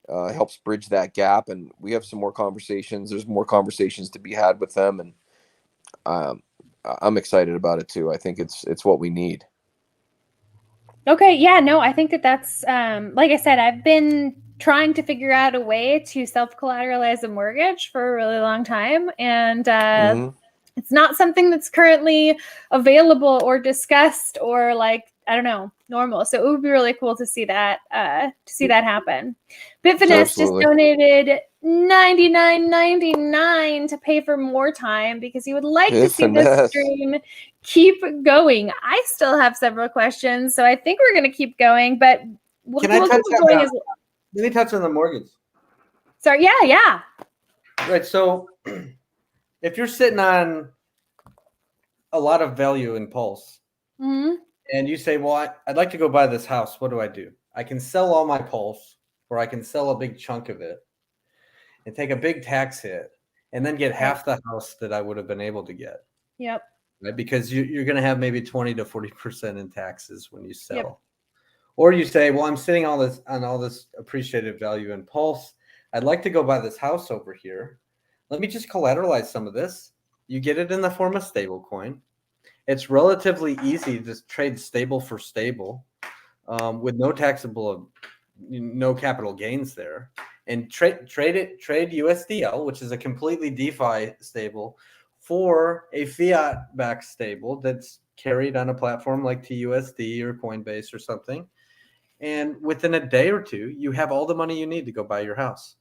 Speaker 2: helps bridge that gap, and we have some more conversations. There's more conversations to be had with them, and um, I'm excited about it too. I think it's what we need.
Speaker 1: Okay, yeah, no, I think that's like I said, I've been trying to figure out a way to self-collateralize a mortgage for a really long time, and
Speaker 2: Mm-hmm.
Speaker 1: it's not something that's currently available or discussed or like, I don't know, normal. So it would be really cool to see that happen. Bitfinesse just
Speaker 2: Absolutely.
Speaker 1: donated $99.99 to pay for more time because he would like to see this
Speaker 2: Finesse.
Speaker 1: stream keep going. I still have several questions, so I think we're going to keep going, but we'll keep going as well.
Speaker 3: Let me touch on the mortgage.
Speaker 1: Sorry, yeah.
Speaker 3: Right. So if you're sitting on a lot of value in Pulse,
Speaker 1: Mm-hmm.
Speaker 3: and you say, well, I'd like to go buy this house, what do? I can sell all my Pulse, or I can sell a big chunk of it and take a big tax hit and then get half the house that I would have been able to get.
Speaker 1: Yep.
Speaker 3: Right? Because you're going to have maybe 20 to 40% in taxes when you sell.
Speaker 1: Yep.
Speaker 3: Or you say, well, I'm sitting on all this appreciated value in Pulse. I'd like to go buy this house over here. Let me just collateralize some of this. You get it in the form of stable coin. It's relatively easy to trade stable for stable, with no capital gains there, and trade USDL, which is a completely DeFi stable, for a fiat backed stable that's carried on a platform like TUSD or Coinbase or something. And within a day or two, you have all the money you need to go buy your house.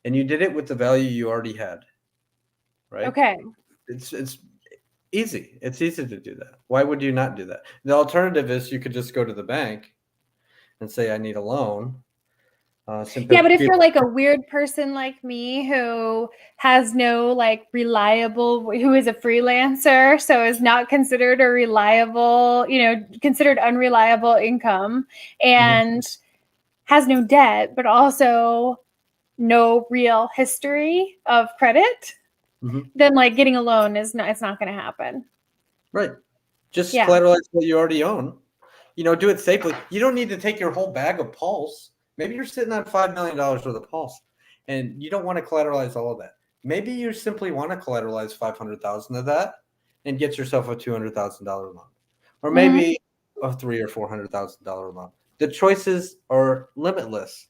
Speaker 3: And you did it with the value you already had. Right?
Speaker 1: Okay.
Speaker 3: It's easy. It's easy to do that. Why would you not do that? The alternative is you could just go to the bank and say, I need a loan.
Speaker 1: Yeah, but if you're like a weird person like me who has no who is a freelancer, so is not considered a reliable, considered unreliable income, and has no debt, but also no real history of credit, then like getting a loan it's not going to happen.
Speaker 3: Right. Just collateralize what you already own. Do it safely. You don't need to take your whole bag of Pulse. Maybe you're sitting on $5 million worth of Pulse, and you don't want to collateralize all of that. Maybe you simply want to collateralize 500,000 of that and get yourself a $200,000 loan, or maybe a $300,000 or $400,000 loan. The choices are limitless,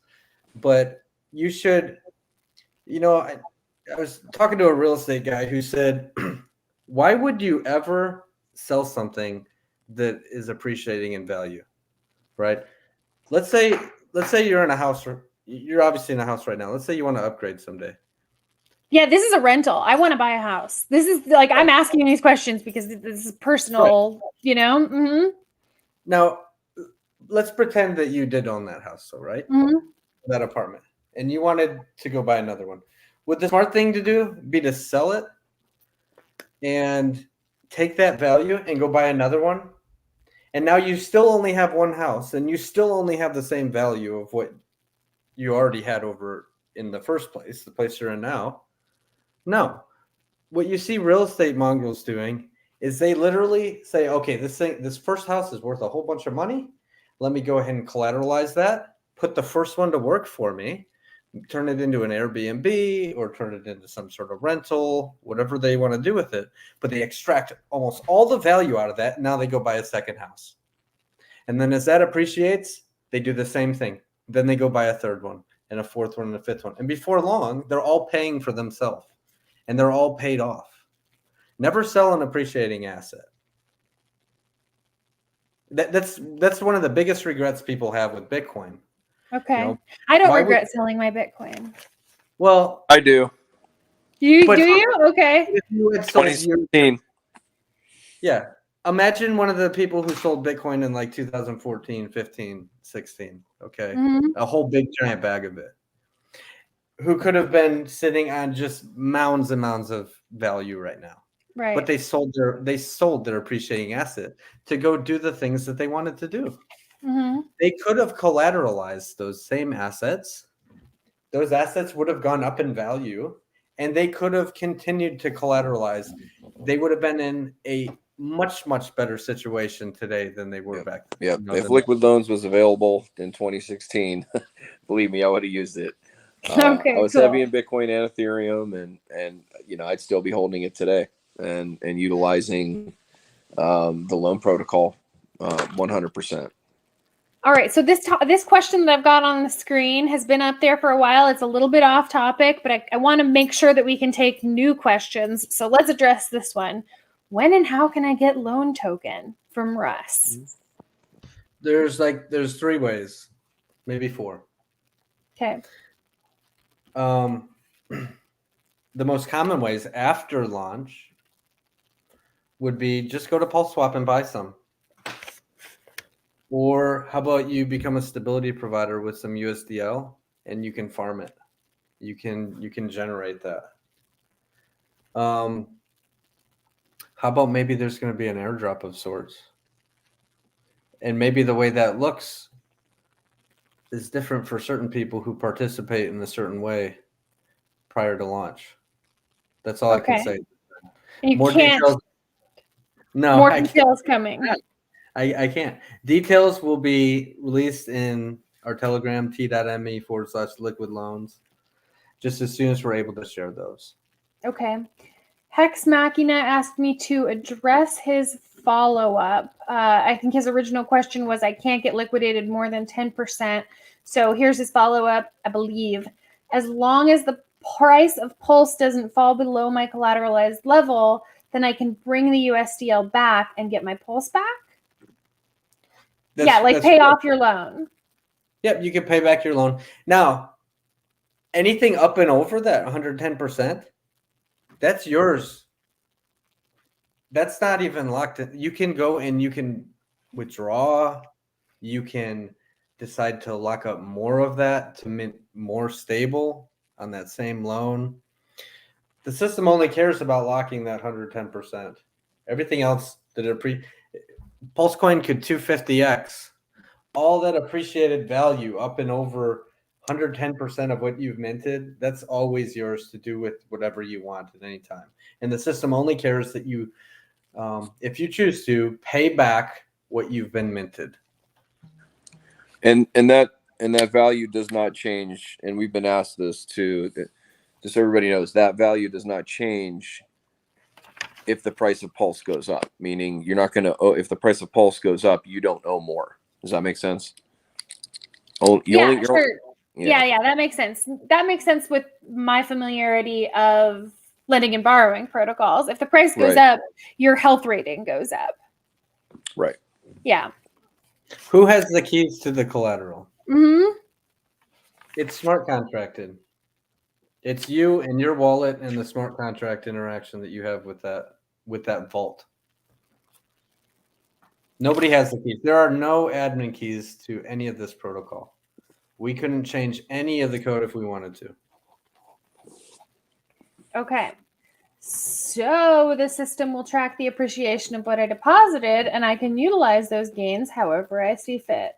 Speaker 3: but you should I was talking to a real estate guy who said, why would you ever sell something that is appreciating in value, right? Let's say you're in a house, or you're obviously in a house right now. Let's say you want to upgrade someday.
Speaker 1: Yeah, this is a rental. I want to buy a house. This is like, I'm asking these questions because this is personal,
Speaker 3: Now, let's pretend that you did own that house, so right? That apartment, and you wanted to go buy another one. Would the smart thing to do be to sell it and take that value and go buy another one? And now you still only have one house, and you still only have the same value of what you already had over in the first place, the place you're in now. No. What you see real estate mongrels doing is they literally say, okay, this first house is worth a whole bunch of money. Let me go ahead and collateralize that, put the first one to work for me, turn it into an Airbnb or turn it into some sort of rental, whatever they want to do with it. But they extract almost all the value out of that. And now they go buy a second house. And then as that appreciates, they do the same thing. Then they go buy a third one and a fourth one and a fifth one. And before long, they're all paying for themselves and they're all paid off. Never sell an appreciating asset. That's one of the biggest regrets people have with Bitcoin.
Speaker 1: Okay. I don't regret selling my Bitcoin.
Speaker 3: Well,
Speaker 2: I do.
Speaker 1: Do you? Okay.
Speaker 3: If you had
Speaker 2: 2016.
Speaker 3: Yeah. Imagine one of the people who sold Bitcoin in like 2014, 15, 16. Okay. A whole big giant bag of it. Who could have been sitting on just mounds and mounds of value right now.
Speaker 1: Right.
Speaker 3: But they sold their appreciating asset to go do the things that they wanted to do. They could have collateralized those same assets. Those assets would have gone up in value, and they could have continued to collateralize. They would have been in a much, much better situation today than they were back then.
Speaker 2: Yeah. If liquid loans was available in 2016, believe me, I would have used it. I was heavy in Bitcoin and Ethereum, and I'd still be holding it today and utilizing the loan protocol 100%.
Speaker 1: All right. So this question that I've got on the screen has been up there for a while. It's a little bit off topic, but I want to make sure that we can take new questions. So let's address this one. When and how can I get loan token from Russ?
Speaker 3: There's 3 ways, maybe 4.
Speaker 1: Okay.
Speaker 3: The most common ways after launch would be just go to PulseSwap and buy some. Or how about you become a stability provider with some USDL and you can farm it. You can generate that. How about maybe there's going to be an airdrop of sorts? And maybe the way that looks is different for certain people who participate in a certain way prior to launch. That's all I can say.
Speaker 1: More details. No, more details coming.
Speaker 3: I can't. Details will be released in our Telegram, t.me/liquid loans, just as soon as we're able to share those.
Speaker 1: Okay. Hex Machina asked me to address his follow-up. I think his original question was, I can't get liquidated more than 10%. So here's his follow-up, I believe. As long as the price of Pulse doesn't fall below my collateralized level, then I can bring the USDL back and get my Pulse back? Pay off your loan.
Speaker 3: Yep, you can pay back your loan. Now, anything up and over that 110%, that's yours. That's not even locked in. You can go and you can withdraw. You can decide to lock up more of that to mint more stable on that same loan. The system only cares about locking that 110%. Everything else Pulsecoin could 250x. All that appreciated value up and over 110% of what you've minted, that's always yours to do with whatever you want at any time. And the system only cares that you, if you choose to, pay back what you've been minted.
Speaker 2: And that value does not change. And we've been asked this too. Just so everybody knows, that value does not change if the price of Pulse goes up. Meaning, you're not going to owe. If the price of Pulse goes up, you don't owe more. Does that make sense?
Speaker 1: Sure. Yeah, that makes sense. That makes sense with my familiarity of lending and borrowing protocols. If the price goes up, your health rating goes up.
Speaker 2: Right.
Speaker 1: Yeah.
Speaker 3: Who has the keys to the collateral?
Speaker 1: Mm-hmm.
Speaker 3: It's smart contracted. It's you and your wallet and the smart contract interaction that you have with that vault. Nobody has the keys. There are no admin keys to any of this protocol. We couldn't change any of the code if we wanted to.
Speaker 1: Okay. So the system will track the appreciation of what I deposited, and I can utilize those gains however I see fit.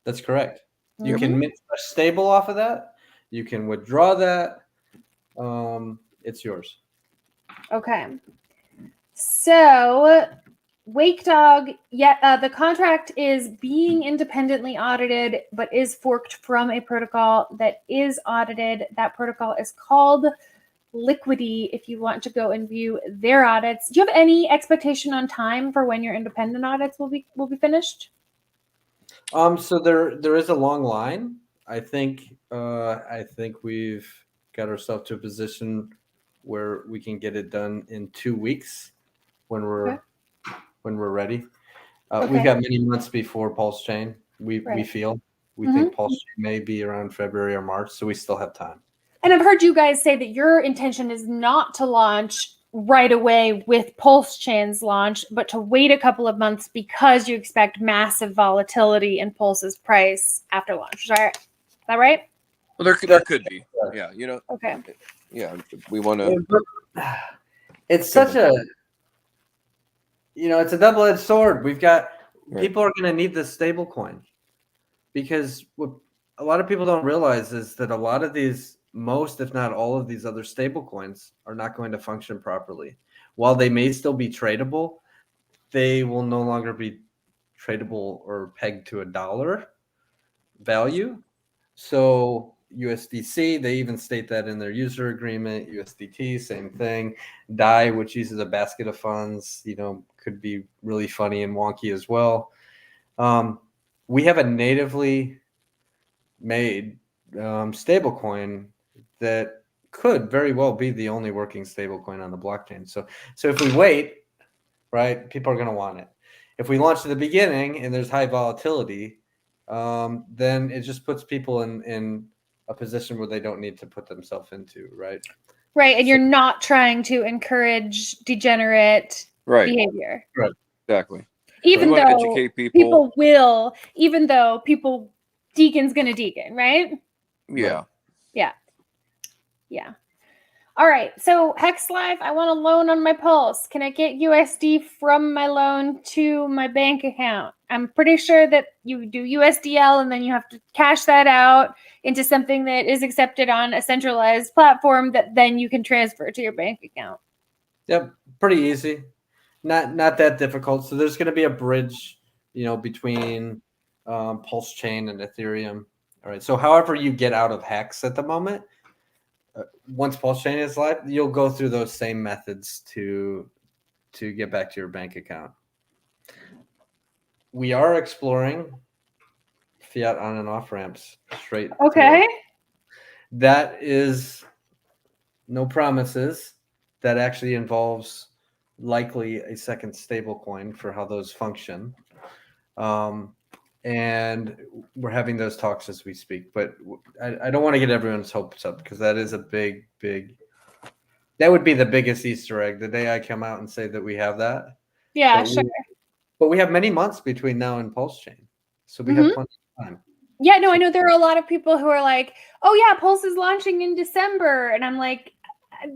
Speaker 3: That's correct. You can mint stable off of that. You can withdraw that. It's yours.
Speaker 1: Okay. So Wake Dog, the contract is being independently audited, but is forked from a protocol that is audited. That protocol is called Liquidity. If you want to go and view their audits, do you have any expectation on time for when your independent audits will be finished?
Speaker 3: So there is a long line. I think we've got ourselves to a position where we can get it done in 2 weeks when we're ready. We've got many months before Pulse Chain. We think Pulse Chain may be around February or March, so we still have time.
Speaker 1: And I've heard you guys say that your intention is not to launch right away with Pulse Chain's launch, but to wait a couple of months because you expect massive volatility in Pulse's price after launch. Is that right?
Speaker 2: Well, there could be. Yeah,
Speaker 1: Okay.
Speaker 2: Yeah, we want to.
Speaker 3: It's such a, it's a double-edged sword. We've got people are going to need this stable coin because what a lot of people don't realize is that a lot of these, most if not all of these other stable coins are not going to function properly. While they may still be tradable, they will no longer be tradable or pegged to a dollar value. So USDC, they even state that in their user agreement. USDT, same thing. DAI, which uses a basket of funds, could be really funny and wonky as well. We have a natively made stablecoin that could very well be the only working stablecoin on the blockchain. So if we wait, right, people are going to want it. If we launch at the beginning and there's high volatility, then it just puts people in a position where they don't need to put themselves into, right?
Speaker 1: Right, and you're not trying to encourage degenerate behavior.
Speaker 3: Right.
Speaker 2: Exactly.
Speaker 1: Even though
Speaker 2: educate people
Speaker 1: will, even though Deacon's going to Deacon, right?
Speaker 2: Yeah.
Speaker 1: Yeah. Yeah. All right. So Hex Live, I want a loan on my Pulse. Can I get USD from my loan to my bank account? I'm pretty sure that you do USDL and then you have to cash that out into something that is accepted on a centralized platform that then you can transfer to your bank account.
Speaker 3: Yep. Pretty easy. Not that difficult. So there's going to be a bridge, between Pulse Chain and Ethereum. All right. So however you get out of Hex at the moment, once Pulse Chain is live, you'll go through those same methods to get back to your bank account. We are exploring fiat on and off ramps straight.
Speaker 1: Okay.
Speaker 3: That is no promises. That actually involves likely a second stable coin for how those function. And we're having those talks as we speak, but I don't want to get everyone's hopes up because that is a big, that would be the biggest Easter egg the day I come out and say that we have that.
Speaker 1: Yeah, sure.
Speaker 3: But we have many months between now and Pulse Chain. So we have plenty of time.
Speaker 1: Yeah, no, I know there are a lot of people who are like, oh yeah, Pulse is launching in December. And I'm like,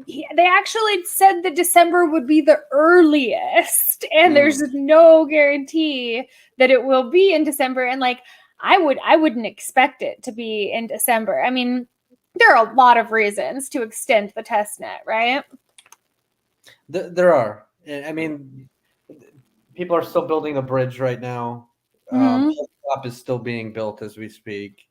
Speaker 1: they actually said that December would be the earliest, and there's no guarantee that it will be in December. And like, I wouldn't expect it to be in December. I mean, there are a lot of reasons to extend the test net, right?
Speaker 3: There are. I mean, people are still building a bridge right now. Pulse is still being built as we speak.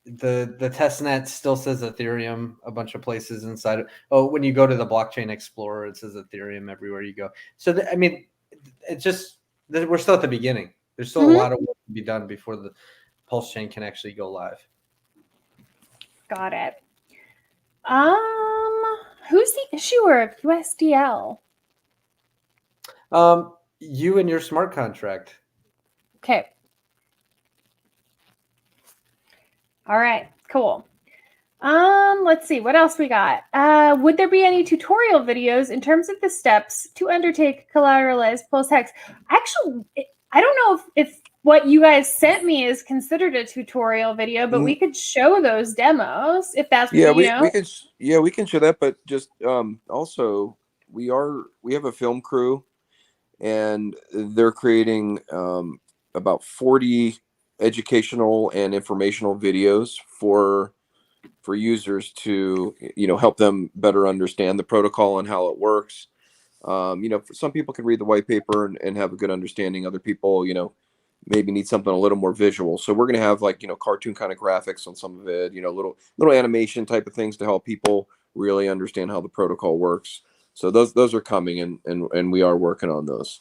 Speaker 3: The test net still says Ethereum a bunch of places inside of, when you go to the blockchain explorer, it says Ethereum everywhere you go. So I mean, it's just we're still at the beginning. There's still a lot of work to be done before the Pulse chain can actually go live.
Speaker 1: Got it. Who's the issuer of USDL?
Speaker 3: You and your smart contract.
Speaker 1: Okay. All right, cool. Let's see, what else we got? Would there be any tutorial videos in terms of the steps to undertake collateralized Pulse Hex? Actually, I don't know if what you guys sent me is considered a tutorial video, but we could show those demos if that's what you know.
Speaker 2: we can show that, but just also we have a film crew, and they're creating about 40 educational and informational videos for users to help them better understand the protocol and how it works. Some people can read the white paper and have a good understanding. Other people maybe need something a little more visual, so we're going to have cartoon kind of graphics on some of it, little animation type of things to help people really understand how the protocol works. So those are coming, and we are working on those.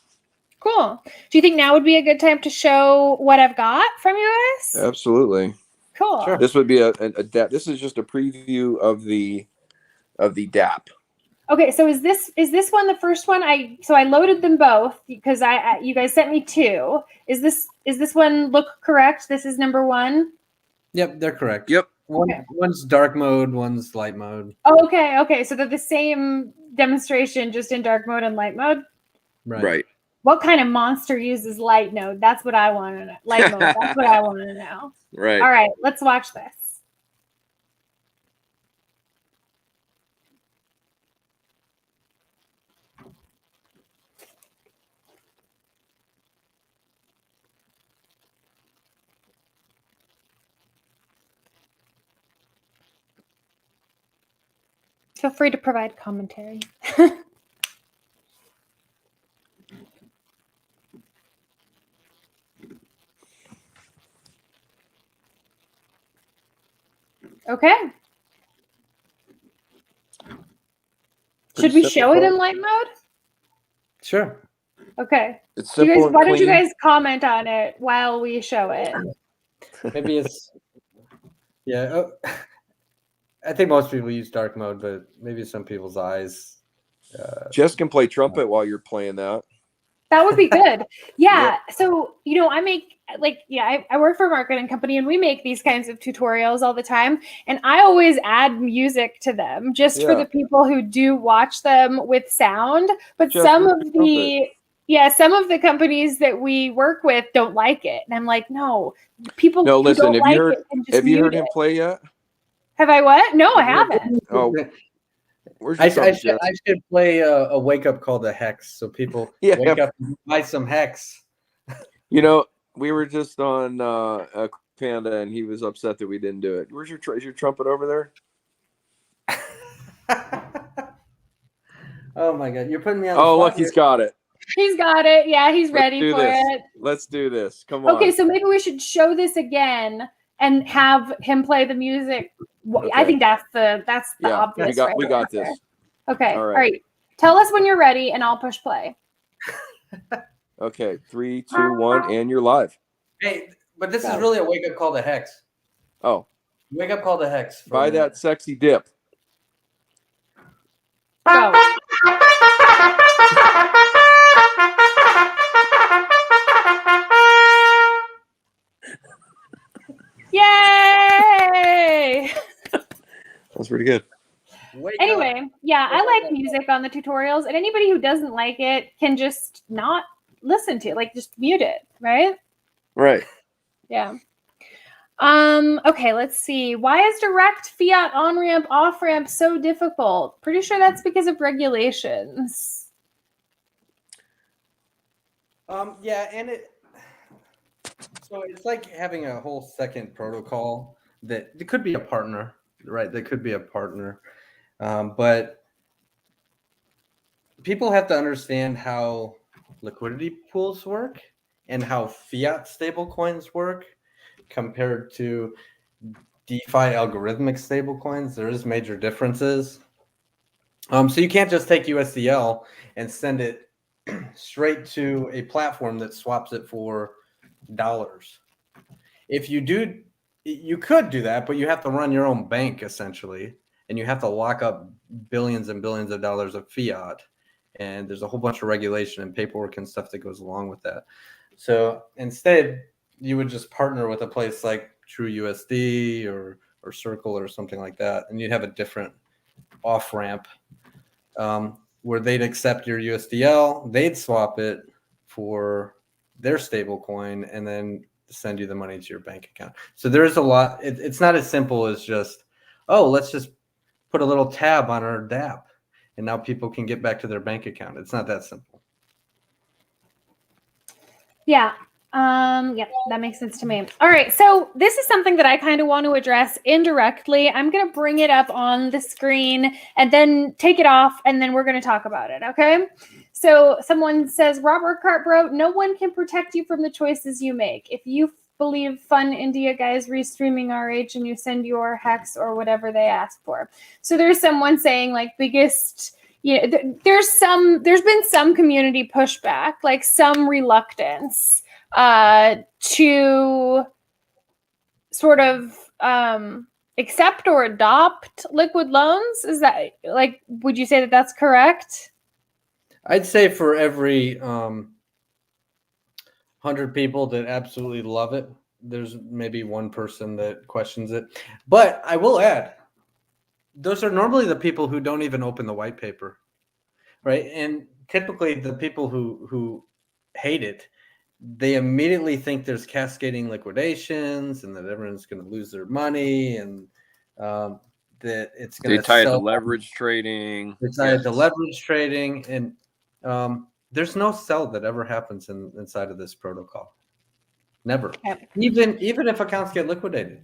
Speaker 1: Cool. Do you think now would be a good time to show what I've got from you guys?
Speaker 2: Absolutely.
Speaker 1: Cool.
Speaker 3: Sure.
Speaker 2: This would be a this is just a preview of the DApp.
Speaker 1: Okay, so is this one the first one? I loaded them both because you guys sent me two. Is this one look correct? This is number one?
Speaker 3: Yep, they're correct.
Speaker 2: Yep.
Speaker 3: One's dark mode, one's light mode.
Speaker 1: Oh, okay. So they're the same demonstration, just in dark mode and light mode?
Speaker 2: Right.
Speaker 1: What kind of monster uses light mode? That's what I want to know. Light mode, that's what I want to know.
Speaker 2: Right.
Speaker 1: All right, let's watch this. Feel free to provide commentary. Okay. Should we show it in light mode?
Speaker 3: Sure.
Speaker 1: Okay.
Speaker 2: It's
Speaker 1: You
Speaker 2: simple.
Speaker 1: guys, why don't you guys comment on it while we show it?
Speaker 3: Maybe it's I think most people use dark mode, but maybe some people's eyes.
Speaker 2: Jess can play trumpet while you're playing that.
Speaker 1: That would be good. Yeah.
Speaker 2: Yep.
Speaker 1: So, I make I work for a marketing company, and we make these kinds of tutorials all the time. And I always add music to them just for the people who do watch them with sound. But
Speaker 2: Jess,
Speaker 1: some of the companies that we work with don't like it. And I'm like, no, people
Speaker 2: No, listen,
Speaker 1: who don't like it can just
Speaker 2: have you
Speaker 1: mute
Speaker 2: heard him
Speaker 1: it.
Speaker 2: play yet?
Speaker 1: Have I what? No, I haven't.
Speaker 2: Oh, where's
Speaker 3: I
Speaker 2: your
Speaker 3: should play a wake up call to Hex, so people wake up and buy some Hex.
Speaker 2: We were just on Panda, and he was upset that we didn't do it. Where's your trumpet over there?
Speaker 3: Oh my God, you're putting me on.
Speaker 2: Oh, look, he's got it.
Speaker 1: He's got it. Yeah, he's ready for it.
Speaker 2: Let's do this. Come on.
Speaker 1: Okay, so maybe we should show this again and have him play the music. Okay. I think that's the obvious.
Speaker 2: We got this.
Speaker 1: Okay. All right. Tell us when you're ready, and I'll push play.
Speaker 2: Okay, 3, 2, 1, and you're live.
Speaker 3: Hey, but this is really a wake up call to Hex.
Speaker 2: Oh,
Speaker 3: wake up call to Hex.
Speaker 2: Buy that sexy dip.
Speaker 1: Go. Yay!
Speaker 2: That's pretty good.
Speaker 1: Anyway, yeah, I like music on the tutorials, and anybody who doesn't like it can just not listen to it, like just mute it, right?
Speaker 2: Right.
Speaker 1: Yeah. Okay, let's see. Why is direct fiat on-ramp, off-ramp so difficult? Pretty sure that's because of regulations.
Speaker 3: Yeah, and it's like having a whole second protocol that it could be a partner, right? That could be a partner. But people have to understand how liquidity pools work and how fiat stablecoins work compared to DeFi algorithmic stablecoins. There is major differences. So you can't just take USDL and send it straight to a platform that swaps it for dollars. If you do, you could do that, but you have to run your own bank essentially, and you have to lock up billions and billions of dollars of fiat. And there's a whole bunch of regulation and paperwork and stuff that goes along with that. So instead, you would just partner with a place like TrueUSD or Circle or something like that, and you'd have a different off ramp where they'd accept your USDL, they'd swap it for their stable coin, and then send you the money to your bank account. So there's a lot. It's not as simple as just, oh, let's just put a little tab on our DApp, and now people can get back to their bank account. It's not that simple.
Speaker 1: Yeah. Yeah, that makes sense to me. All right. So this is something that I kind of want to address indirectly. I'm going to bring it up on the screen and then take it off, and then we're going to talk about it. Okay. So someone says, Robert Cartbro, no one can protect you from the choices you make. If you believe Fun India guys restreaming RH and you send your hex or whatever they ask for. So there's someone saying like biggest, there's been some community pushback, like some reluctance to sort of accept or adopt liquid loans. Is that like, would you say that that's correct?
Speaker 3: I'd say for every 100 people that absolutely love it, there's maybe one person that questions it. But I will add, those are normally the people who don't even open the white paper, right? And typically the people who hate it, they immediately think there's cascading liquidations and that everyone's going to lose their money, and that it's going to
Speaker 2: tie it to leverage trading.
Speaker 3: They tie it to leverage trading, and there's no sell that ever happens inside of this protocol. Never. Yep. Even if accounts get liquidated,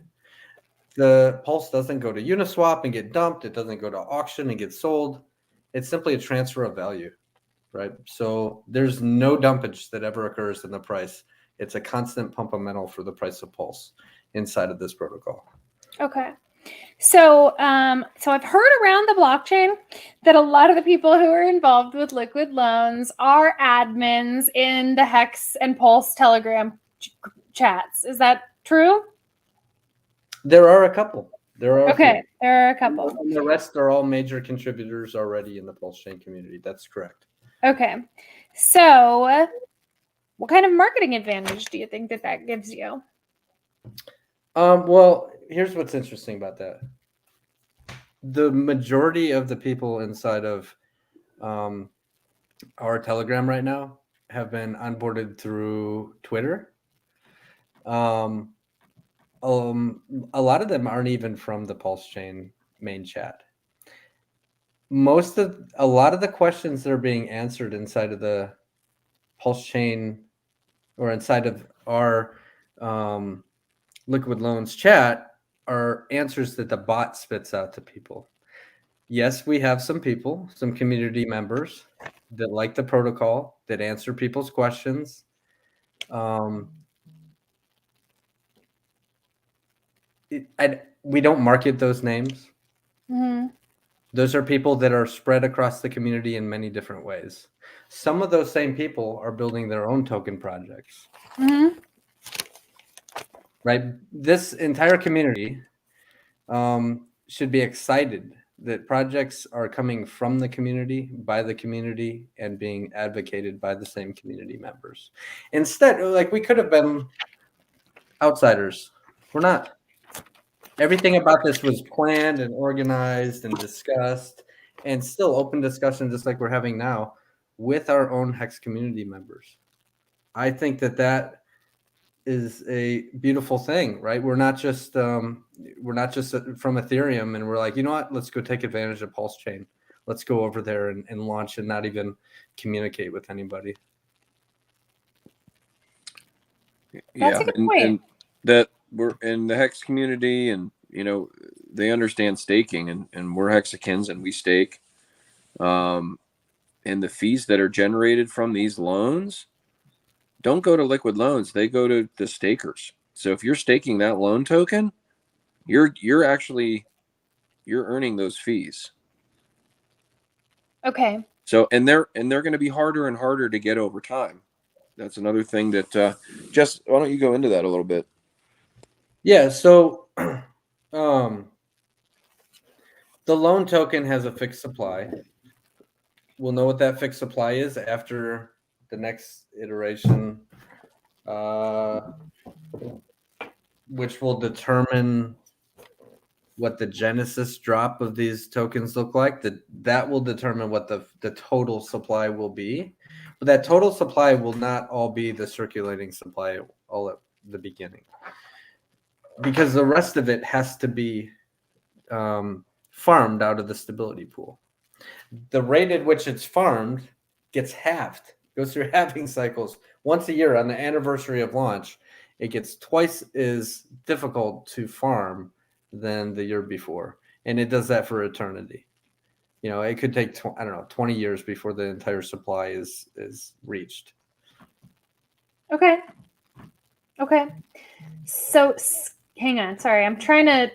Speaker 3: the pulse doesn't go to Uniswap and get dumped. It doesn't go to auction and get sold. It's simply a transfer of value. Right. So there's no dumpage that ever occurs in the price. It's a constant pump-o-mental for the price of pulse inside of this protocol.
Speaker 1: Okay. So I've heard around the blockchain that a lot of the people who are involved with liquid loans are admins in the Hex and Pulse Telegram chats. Is that true?
Speaker 3: There are a couple. There are
Speaker 1: a couple.
Speaker 3: And the rest are all major contributors already in the Pulse chain community. That's correct.
Speaker 1: Okay. So what kind of marketing advantage do you think that gives you?
Speaker 3: Well, here's what's interesting about that. The majority of the people inside of our Telegram right now have been onboarded through Twitter. A lot of them aren't even from the Pulse chain main chat. A lot of the questions that are being answered inside of the Pulse chain or inside of our liquid loans chat are answers that the bot spits out to people. Yes, we have some people, some community members that like the protocol, that answer people's questions. We don't market those names. Mm-hmm. Those are people that are spread across the community in many different ways. Some of those same people are building their own token projects. Mm-hmm. Right? This entire community should be excited that projects are coming from the community, by the community, and being advocated by the same community members. Instead, like, we could have been outsiders. We're not. Everything about this was planned and organized and discussed, and still open discussion, just like we're having now, with our own Hex community members. I think that is a beautiful thing, right? We're not just from Ethereum, and we're like, you know what? Let's go take advantage of Pulse Chain. Let's go over there and launch and not even communicate with anybody.
Speaker 1: That's a good point.
Speaker 2: And that we're in the Hex community, and they understand staking, and we're Hexicans and we stake. And the fees that are generated from these loans don't go to liquid loans, they go to the stakers. So if you're staking that loan token, you're earning those fees.
Speaker 1: Okay.
Speaker 2: So and they're going to be harder and harder to get over time. That's another thing that Jess, why don't you go into that a little bit?
Speaker 3: Yeah, so the loan token has a fixed supply. We'll know what that fixed supply is after the next iteration, which will determine what the genesis drop of these tokens look like. That will determine what the total supply will be. But that total supply will not all be the circulating supply all at the beginning, because the rest of it has to be farmed out of the stability pool. The rate at which it's farmed gets halved, goes through halving cycles once a year on the anniversary of launch. It gets twice as difficult to farm than the year before, and it does that for eternity. You know, it could take 20 years before the entire supply is reached.
Speaker 1: Okay. So hang on, sorry, I'm trying to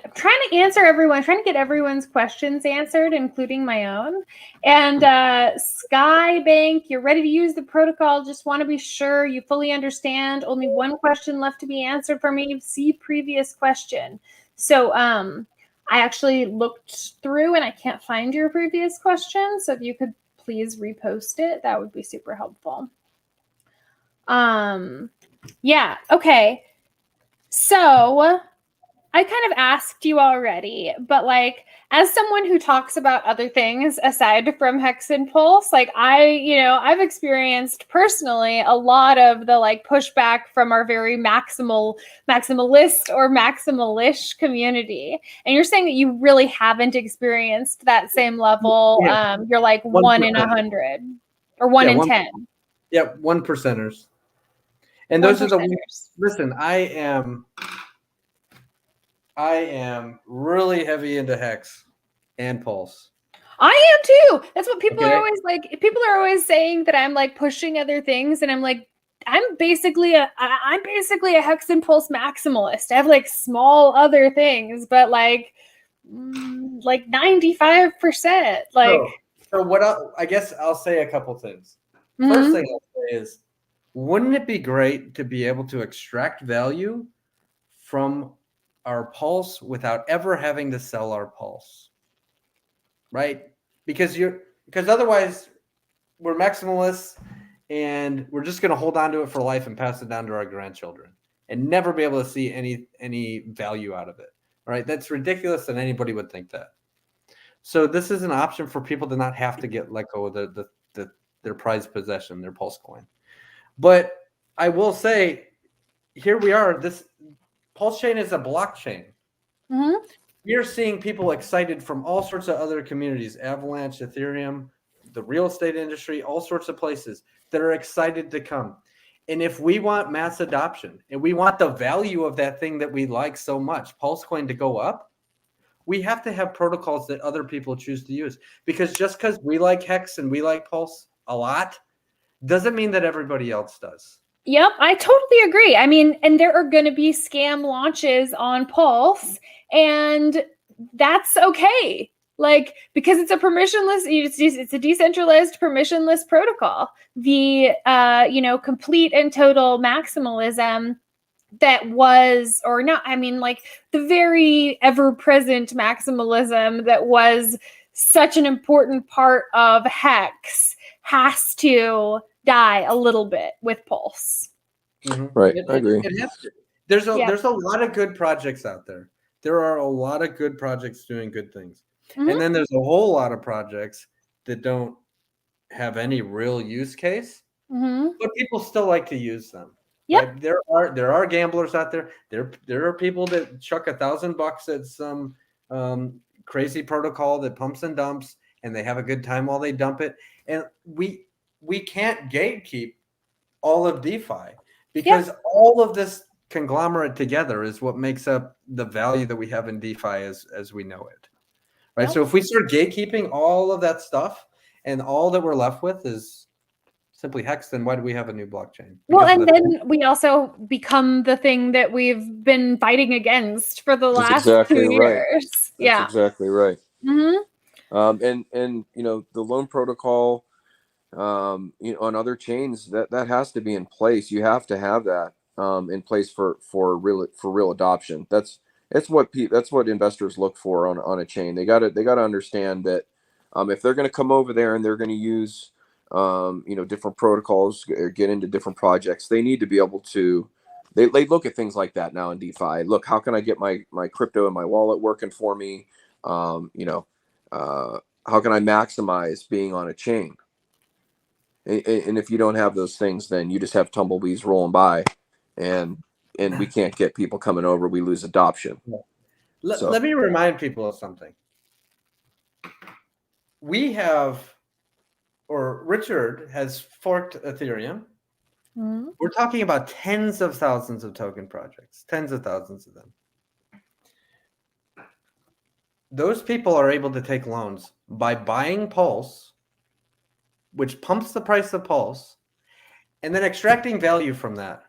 Speaker 1: answer everyone, trying to get everyone's questions answered, including my own. And Skybank, you're ready to use the protocol. Just want to be sure you fully understand. Only one question left to be answered for me. See previous question. So I actually looked through and I can't find your previous question. So if you could please repost it, that would be super helpful. Yeah, okay. So I kind of asked you already, but like, as someone who talks about other things aside from Hex and Pulse, like I've experienced personally a lot of the like pushback from our very maximalist or maximalish community. And you're saying that you really haven't experienced that same level.
Speaker 3: Yeah.
Speaker 1: You're like 1 in 100 or 1 in 10.
Speaker 3: Yeah, 1%ers. And those are the ones. Listen, I am really heavy into Hex and Pulse.
Speaker 1: I am too. That's what people are always like. People are always saying that I'm like pushing other things, and I'm like, I'm basically a Hex and Pulse maximalist. I have like small other things, but like 95%. Like,
Speaker 3: so what? I guess I'll say a couple things. First thing I'll say is, wouldn't it be great to be able to extract value from our Pulse without ever having to sell our Pulse? Right? Because otherwise we're maximalists and we're just going to hold on to it for life and pass it down to our grandchildren and never be able to see any value out of it. All right? That's ridiculous, and anybody would think that. So this is an option for people to not have to let go of their prized possession, their Pulse coin. But I will say, here we are. This Pulse chain is a blockchain.
Speaker 1: Mm-hmm.
Speaker 3: We are seeing people excited from all sorts of other communities, Avalanche, Ethereum, the real estate industry, all sorts of places that are excited to come. And if we want mass adoption and we want the value of that thing that we like so much, Pulse coin, to go up, we have to have protocols that other people choose to use. Because just because we like Hex and we like Pulse a lot doesn't mean that everybody else does.
Speaker 1: Yep, I totally agree. I mean, and there are going to be scam launches on Pulse, and that's okay. Like, because it's a permissionless, it's a decentralized permissionless protocol. The complete and total maximalism that was, or not, I mean, like the very ever-present maximalism that was such an important part of Hex has to die a little bit with Pulse.
Speaker 2: Mm-hmm. Right, I agree.
Speaker 3: There's a lot of good projects out there. There are a lot of good projects doing good things. Mm-hmm. And then there's a whole lot of projects that don't have any real use case, but people still like to use them.
Speaker 1: Yep.
Speaker 3: Right? There are gamblers out there. There are people that chuck $1,000 at some crazy protocol that pumps and dumps, and they have a good time while they dump it. And we can't gatekeep all of DeFi, because all of this conglomerate together is what makes up the value that we have in DeFi as we know it. Right. So if we start gatekeeping all of that stuff and all that we're left with is simply Hex, then why do we have a new blockchain?
Speaker 1: Well, and then we also become the thing that we've been fighting against for the last 2 years.
Speaker 2: That's exactly right.
Speaker 1: Mm-hmm.
Speaker 2: And the loan protocol, on other chains, that has to be in place. You have to have that. in place for real adoption. That's what investors look for on a chain. They gotta understand that if they're going to come over there and they're going to use different protocols or get into different projects, they need to be able to. They look at things like that now in DeFi. Look, how can I get my crypto and my wallet working for me? How can I maximize being on a chain? And if you don't have those things, then you just have tumbleweeds rolling by, and we can't get people coming over. We lose adoption.
Speaker 3: Let me remind people of something. Richard has forked Ethereum. Mm-hmm. We're talking about tens of thousands of token projects, tens of thousands of them. Those people are able to take loans by buying Pulse, which pumps the price of Pulse, and then extracting value from that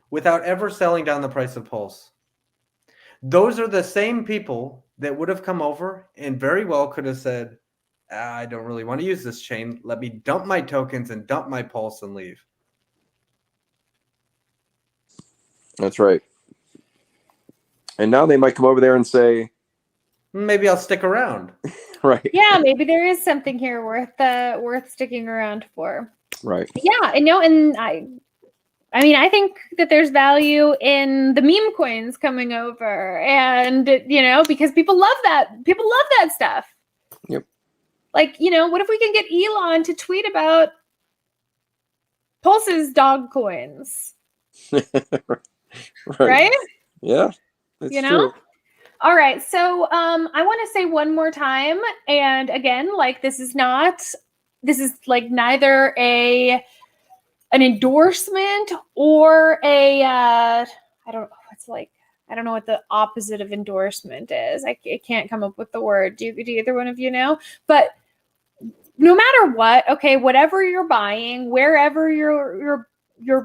Speaker 3: without ever selling down the price of Pulse. Those are the same people that would have come over and very well could have said, I don't really want to use this chain. Let me dump my tokens and dump my Pulse and leave.
Speaker 2: That's right. And now they might come over there and say,
Speaker 3: maybe I'll stick around.
Speaker 2: Right.
Speaker 1: Yeah, maybe there is something here worth sticking around for.
Speaker 2: Right.
Speaker 1: Yeah, and I mean, I think that there's value in the meme coins coming over, and because people love that. People love that stuff.
Speaker 2: Yep.
Speaker 1: Like, what if we can get Elon to tweet about Pulse's dog coins? Right?
Speaker 2: Yeah. That's true.
Speaker 1: All right. So I want to say one more time. And again, like this is like neither an endorsement or I don't know what the opposite of endorsement is. I can't come up with the word. Do either one of you know? But no matter what, okay, whatever you're buying, wherever you're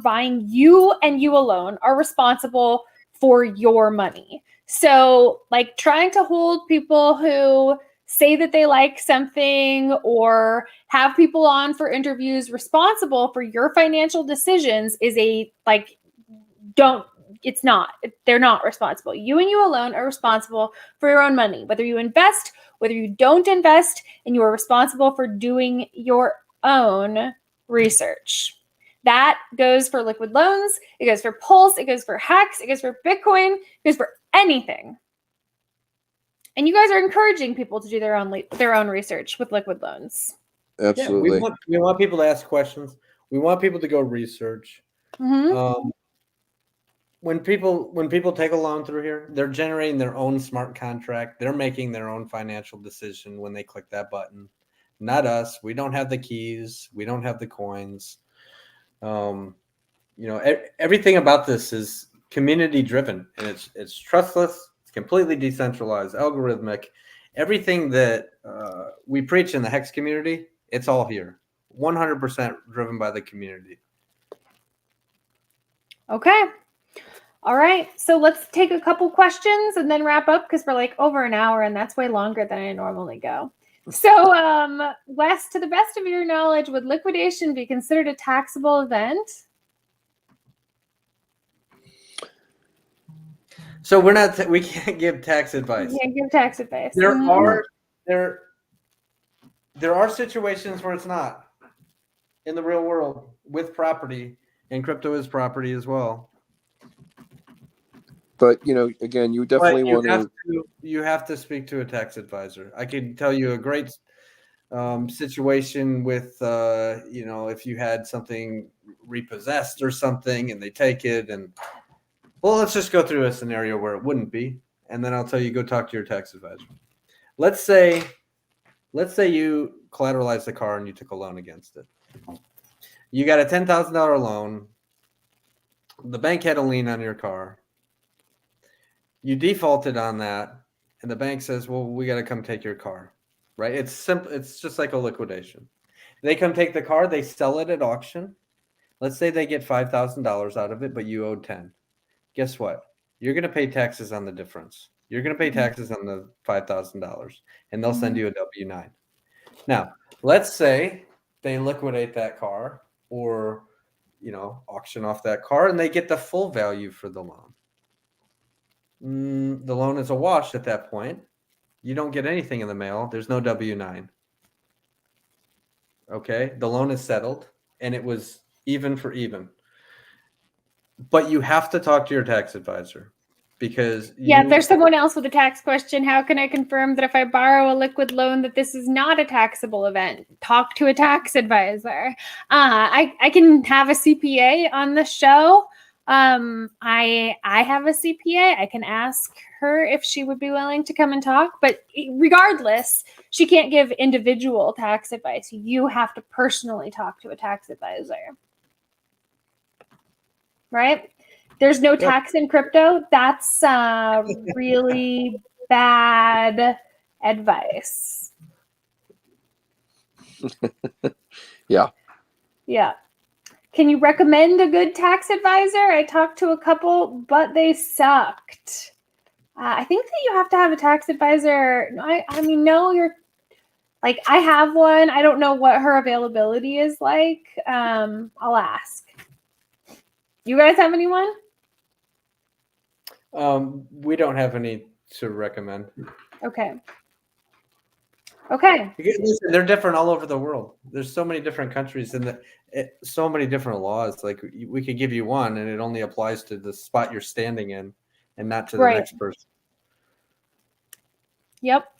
Speaker 1: buying, you and you alone are responsible for your money. So like trying to hold people who say that they like something or have people on for interviews responsible for your financial decisions is they're not responsible. You and you alone are responsible for your own money, whether you invest, whether you don't invest, and you are responsible for doing your own research. That goes for liquid loans. It goes for Pulse. It goes for Hex. It goes for Bitcoin. It goes for anything. And you guys are encouraging people to do their own research with liquid loans.
Speaker 2: Absolutely.
Speaker 3: Yeah, we want people to ask questions. We want people to go research. Mm-hmm. When people take a loan through here, they're generating their own smart contract. They're making their own financial decision when they click that button. Not us. We don't have the keys. We don't have the coins. Everything about this is community driven, and it's trustless. It's completely decentralized, algorithmic. Everything that we preach in the Hex community, it's all here. 100% driven by the community.
Speaker 1: Okay. All right. So let's take a couple questions and then wrap up because we're like over an hour and that's way longer than I normally go. So, Wes, to the best of your knowledge, would liquidation be considered a taxable event?
Speaker 3: So we can't give tax advice.
Speaker 1: We can't give tax advice.
Speaker 3: There are situations where it's not in the real world with property, and crypto is property as well.
Speaker 2: But again, you definitely
Speaker 3: you have to speak to a tax advisor. I can tell you a great situation with if you had something repossessed or something and they take it, and let's just go through a scenario where it wouldn't be, and then I'll tell you go talk to your tax advisor. Let's say you collateralized the car and you took a loan against it. You got a $10,000 loan. The bank had a lien on your car. You defaulted on that, and the bank says, well, we got to come take your car, right? It's simple. It's just like a liquidation. They come take the car. They sell it at auction. Let's say they get $5,000 out of it, but you owed 10. Guess what? You're going to pay taxes on the difference. You're going to pay taxes on the $5,000, and they'll send you a W-9. Now, let's say they liquidate that car, or auction off that car, and they get the full value for the loan. The loan is a wash at that point. You don't get anything in the mail. There's no W-9. Okay, the loan is settled, and it was even for even. But you have to talk to your tax advisor, because
Speaker 1: there's someone else with a tax question. How can I confirm that if I borrow a liquid loan that this is not a taxable event? Talk to a tax advisor. I can have a CPA on the show. I have a CPA. I can ask her if she would be willing to come and talk, but regardless, she can't give individual tax advice. You have to personally talk to a tax advisor. Right? There's no tax in crypto. That's really bad advice.
Speaker 2: Yeah.
Speaker 1: Yeah. Can you recommend a good tax advisor? I talked to a couple, but they sucked. I think that you have to have a tax advisor. I mean, no, you're like, I have one. I don't know what her availability is like. I'll ask. You guys have anyone?
Speaker 3: We don't have any to recommend.
Speaker 1: Okay.
Speaker 3: Because, listen, they're different all over the world. There's so many different countries and so many different laws. Like, we could give you one, and it only applies to the spot you're standing in, and not to the next person.
Speaker 1: Yep.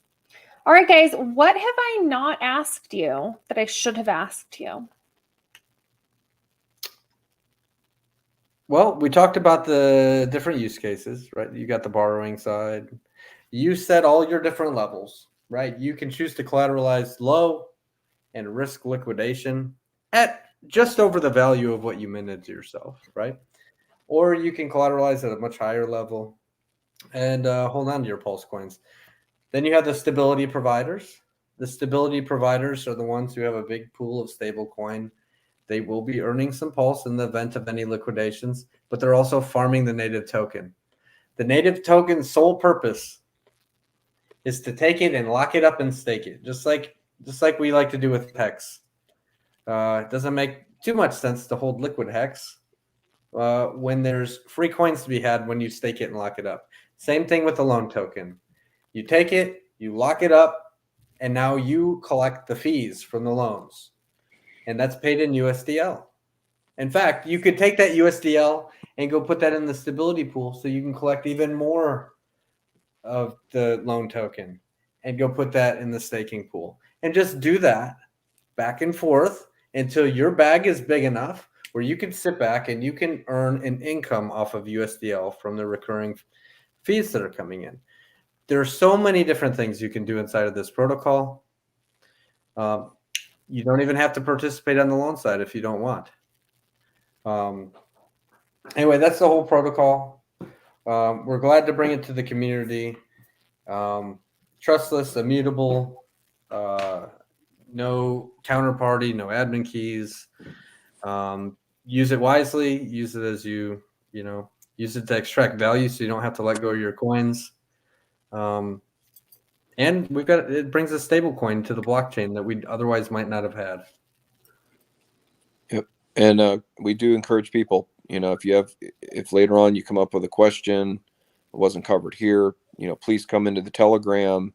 Speaker 1: All right, guys. What have I not asked you that I should have asked you?
Speaker 3: Well, we talked about the different use cases, right? You got the borrowing side. You set all your different levels, right? You can choose to collateralize low and risk liquidation at just over the value of what you minted yourself, right? Or you can collateralize at a much higher level and hold on to your Pulse coins. Then you have the stability providers. The stability providers are the ones who have a big pool of stable coin. They will be earning some Pulse in the event of any liquidations, but they're also farming the native token. The native token's sole purpose is to take it and lock it up and stake it, just like we like to do with Hex. It doesn't make too much sense to hold liquid Hex when there's free coins to be had when you stake it and lock it up. Same thing with the loan token. You take it, you lock it up, and now you collect the fees from the loans. And that's paid in USDL. In fact, you could take that USDL and go put that in the stability pool so you can collect even more of the loan token and go put that in the staking pool. And just do that back and forth until your bag is big enough where you can sit back and you can earn an income off of USDL from the recurring fees that are coming in. There are so many different things you can do inside of this protocol. You don't even have to participate on the loan side if you don't want. Anyway, that's the whole protocol. We're glad to bring it to the community. Trustless, immutable, no counterparty, no admin keys. Use it wisely. Use it as use it to extract value so you don't have to let go of your coins. And it brings a stable coin to the blockchain that we otherwise might not have had.
Speaker 2: Yep. And we do encourage people, if later on you come up with a question that wasn't covered here, please come into the Telegram.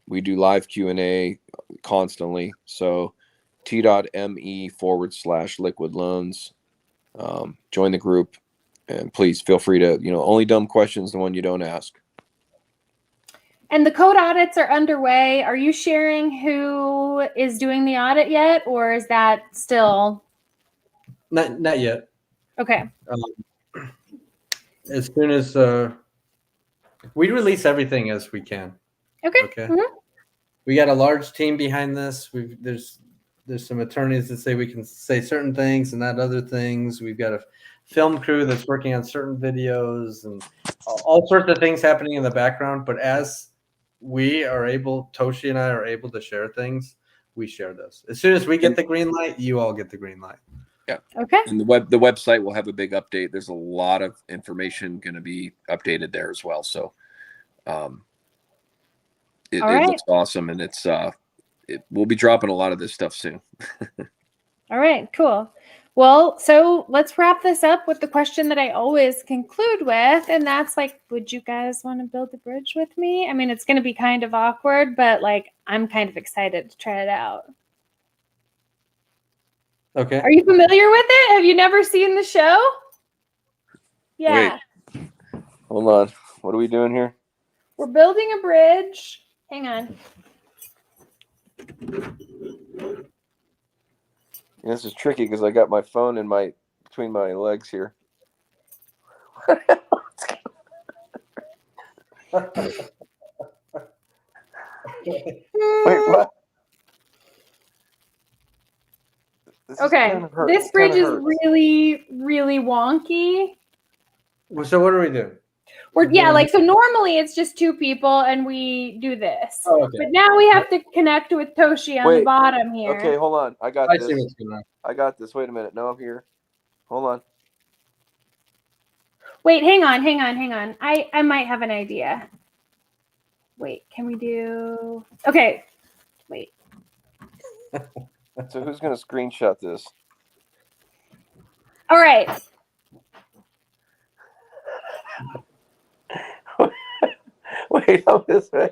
Speaker 2: We do live Q&A constantly. So t.me/liquid loans. Join the group, and please feel free to, only dumb questions, the one you don't ask.
Speaker 1: And the code audits are underway. Are you sharing who is doing the audit yet, or is that still?
Speaker 3: Not yet.
Speaker 1: Okay.
Speaker 3: As soon as we release everything as we can.
Speaker 1: Okay.
Speaker 3: Mm-hmm. We got a large team behind this. There's some attorneys that say we can say certain things and not other things. We've got a film crew that's working on certain videos and all sorts of things happening in the background. But as Toshi and I are able to share things, we share those. As soon as we get the green light, you all get the green light.
Speaker 2: Yeah.
Speaker 1: Okay.
Speaker 2: And the website will have a big update. There's a lot of information going to be updated there as well. So it looks awesome, and we'll be dropping a lot of this stuff soon.
Speaker 1: All right, cool. Well, so let's wrap this up with the question that I always conclude with, and that's like, would you guys want to build a bridge with me? I mean, it's going to be kind of awkward, but like, I'm kind of excited to try it out.
Speaker 3: Okay.
Speaker 1: Are you familiar with it? Have you never seen the show? Yeah.
Speaker 2: Wait. Hold on. What are we doing here?
Speaker 1: We're building a bridge. Hang on.
Speaker 2: This is tricky because I got my phone in between my legs here. Wait, what?
Speaker 1: Okay, this bridge is really, really wonky.
Speaker 3: So what are we doing?
Speaker 1: So normally it's just two people and we do this.
Speaker 3: Oh, okay.
Speaker 1: But now we have to connect with Toshi on the bottom here.
Speaker 2: Okay, hold on. I got this.
Speaker 3: See what's going on.
Speaker 2: I got this. Wait a minute. No, I'm here. Hold on.
Speaker 1: Wait, hang on. I might have an idea. Wait, can we do... Okay, wait.
Speaker 2: So who's going to screenshot this?
Speaker 1: All right.
Speaker 2: Wait, I'm this way.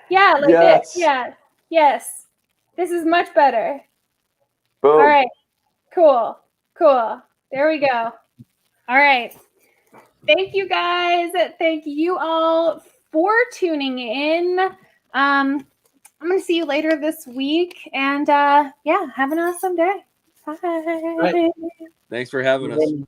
Speaker 1: Yeah, like
Speaker 2: Yes.
Speaker 1: this. Yeah. Yes. This is much better.
Speaker 2: Boom.
Speaker 1: All right. Cool. There we go. All right. Thank you guys. Thank you all for tuning in. I'm going to see you later this week. And yeah, have an awesome day. Bye.
Speaker 2: Thanks for having us.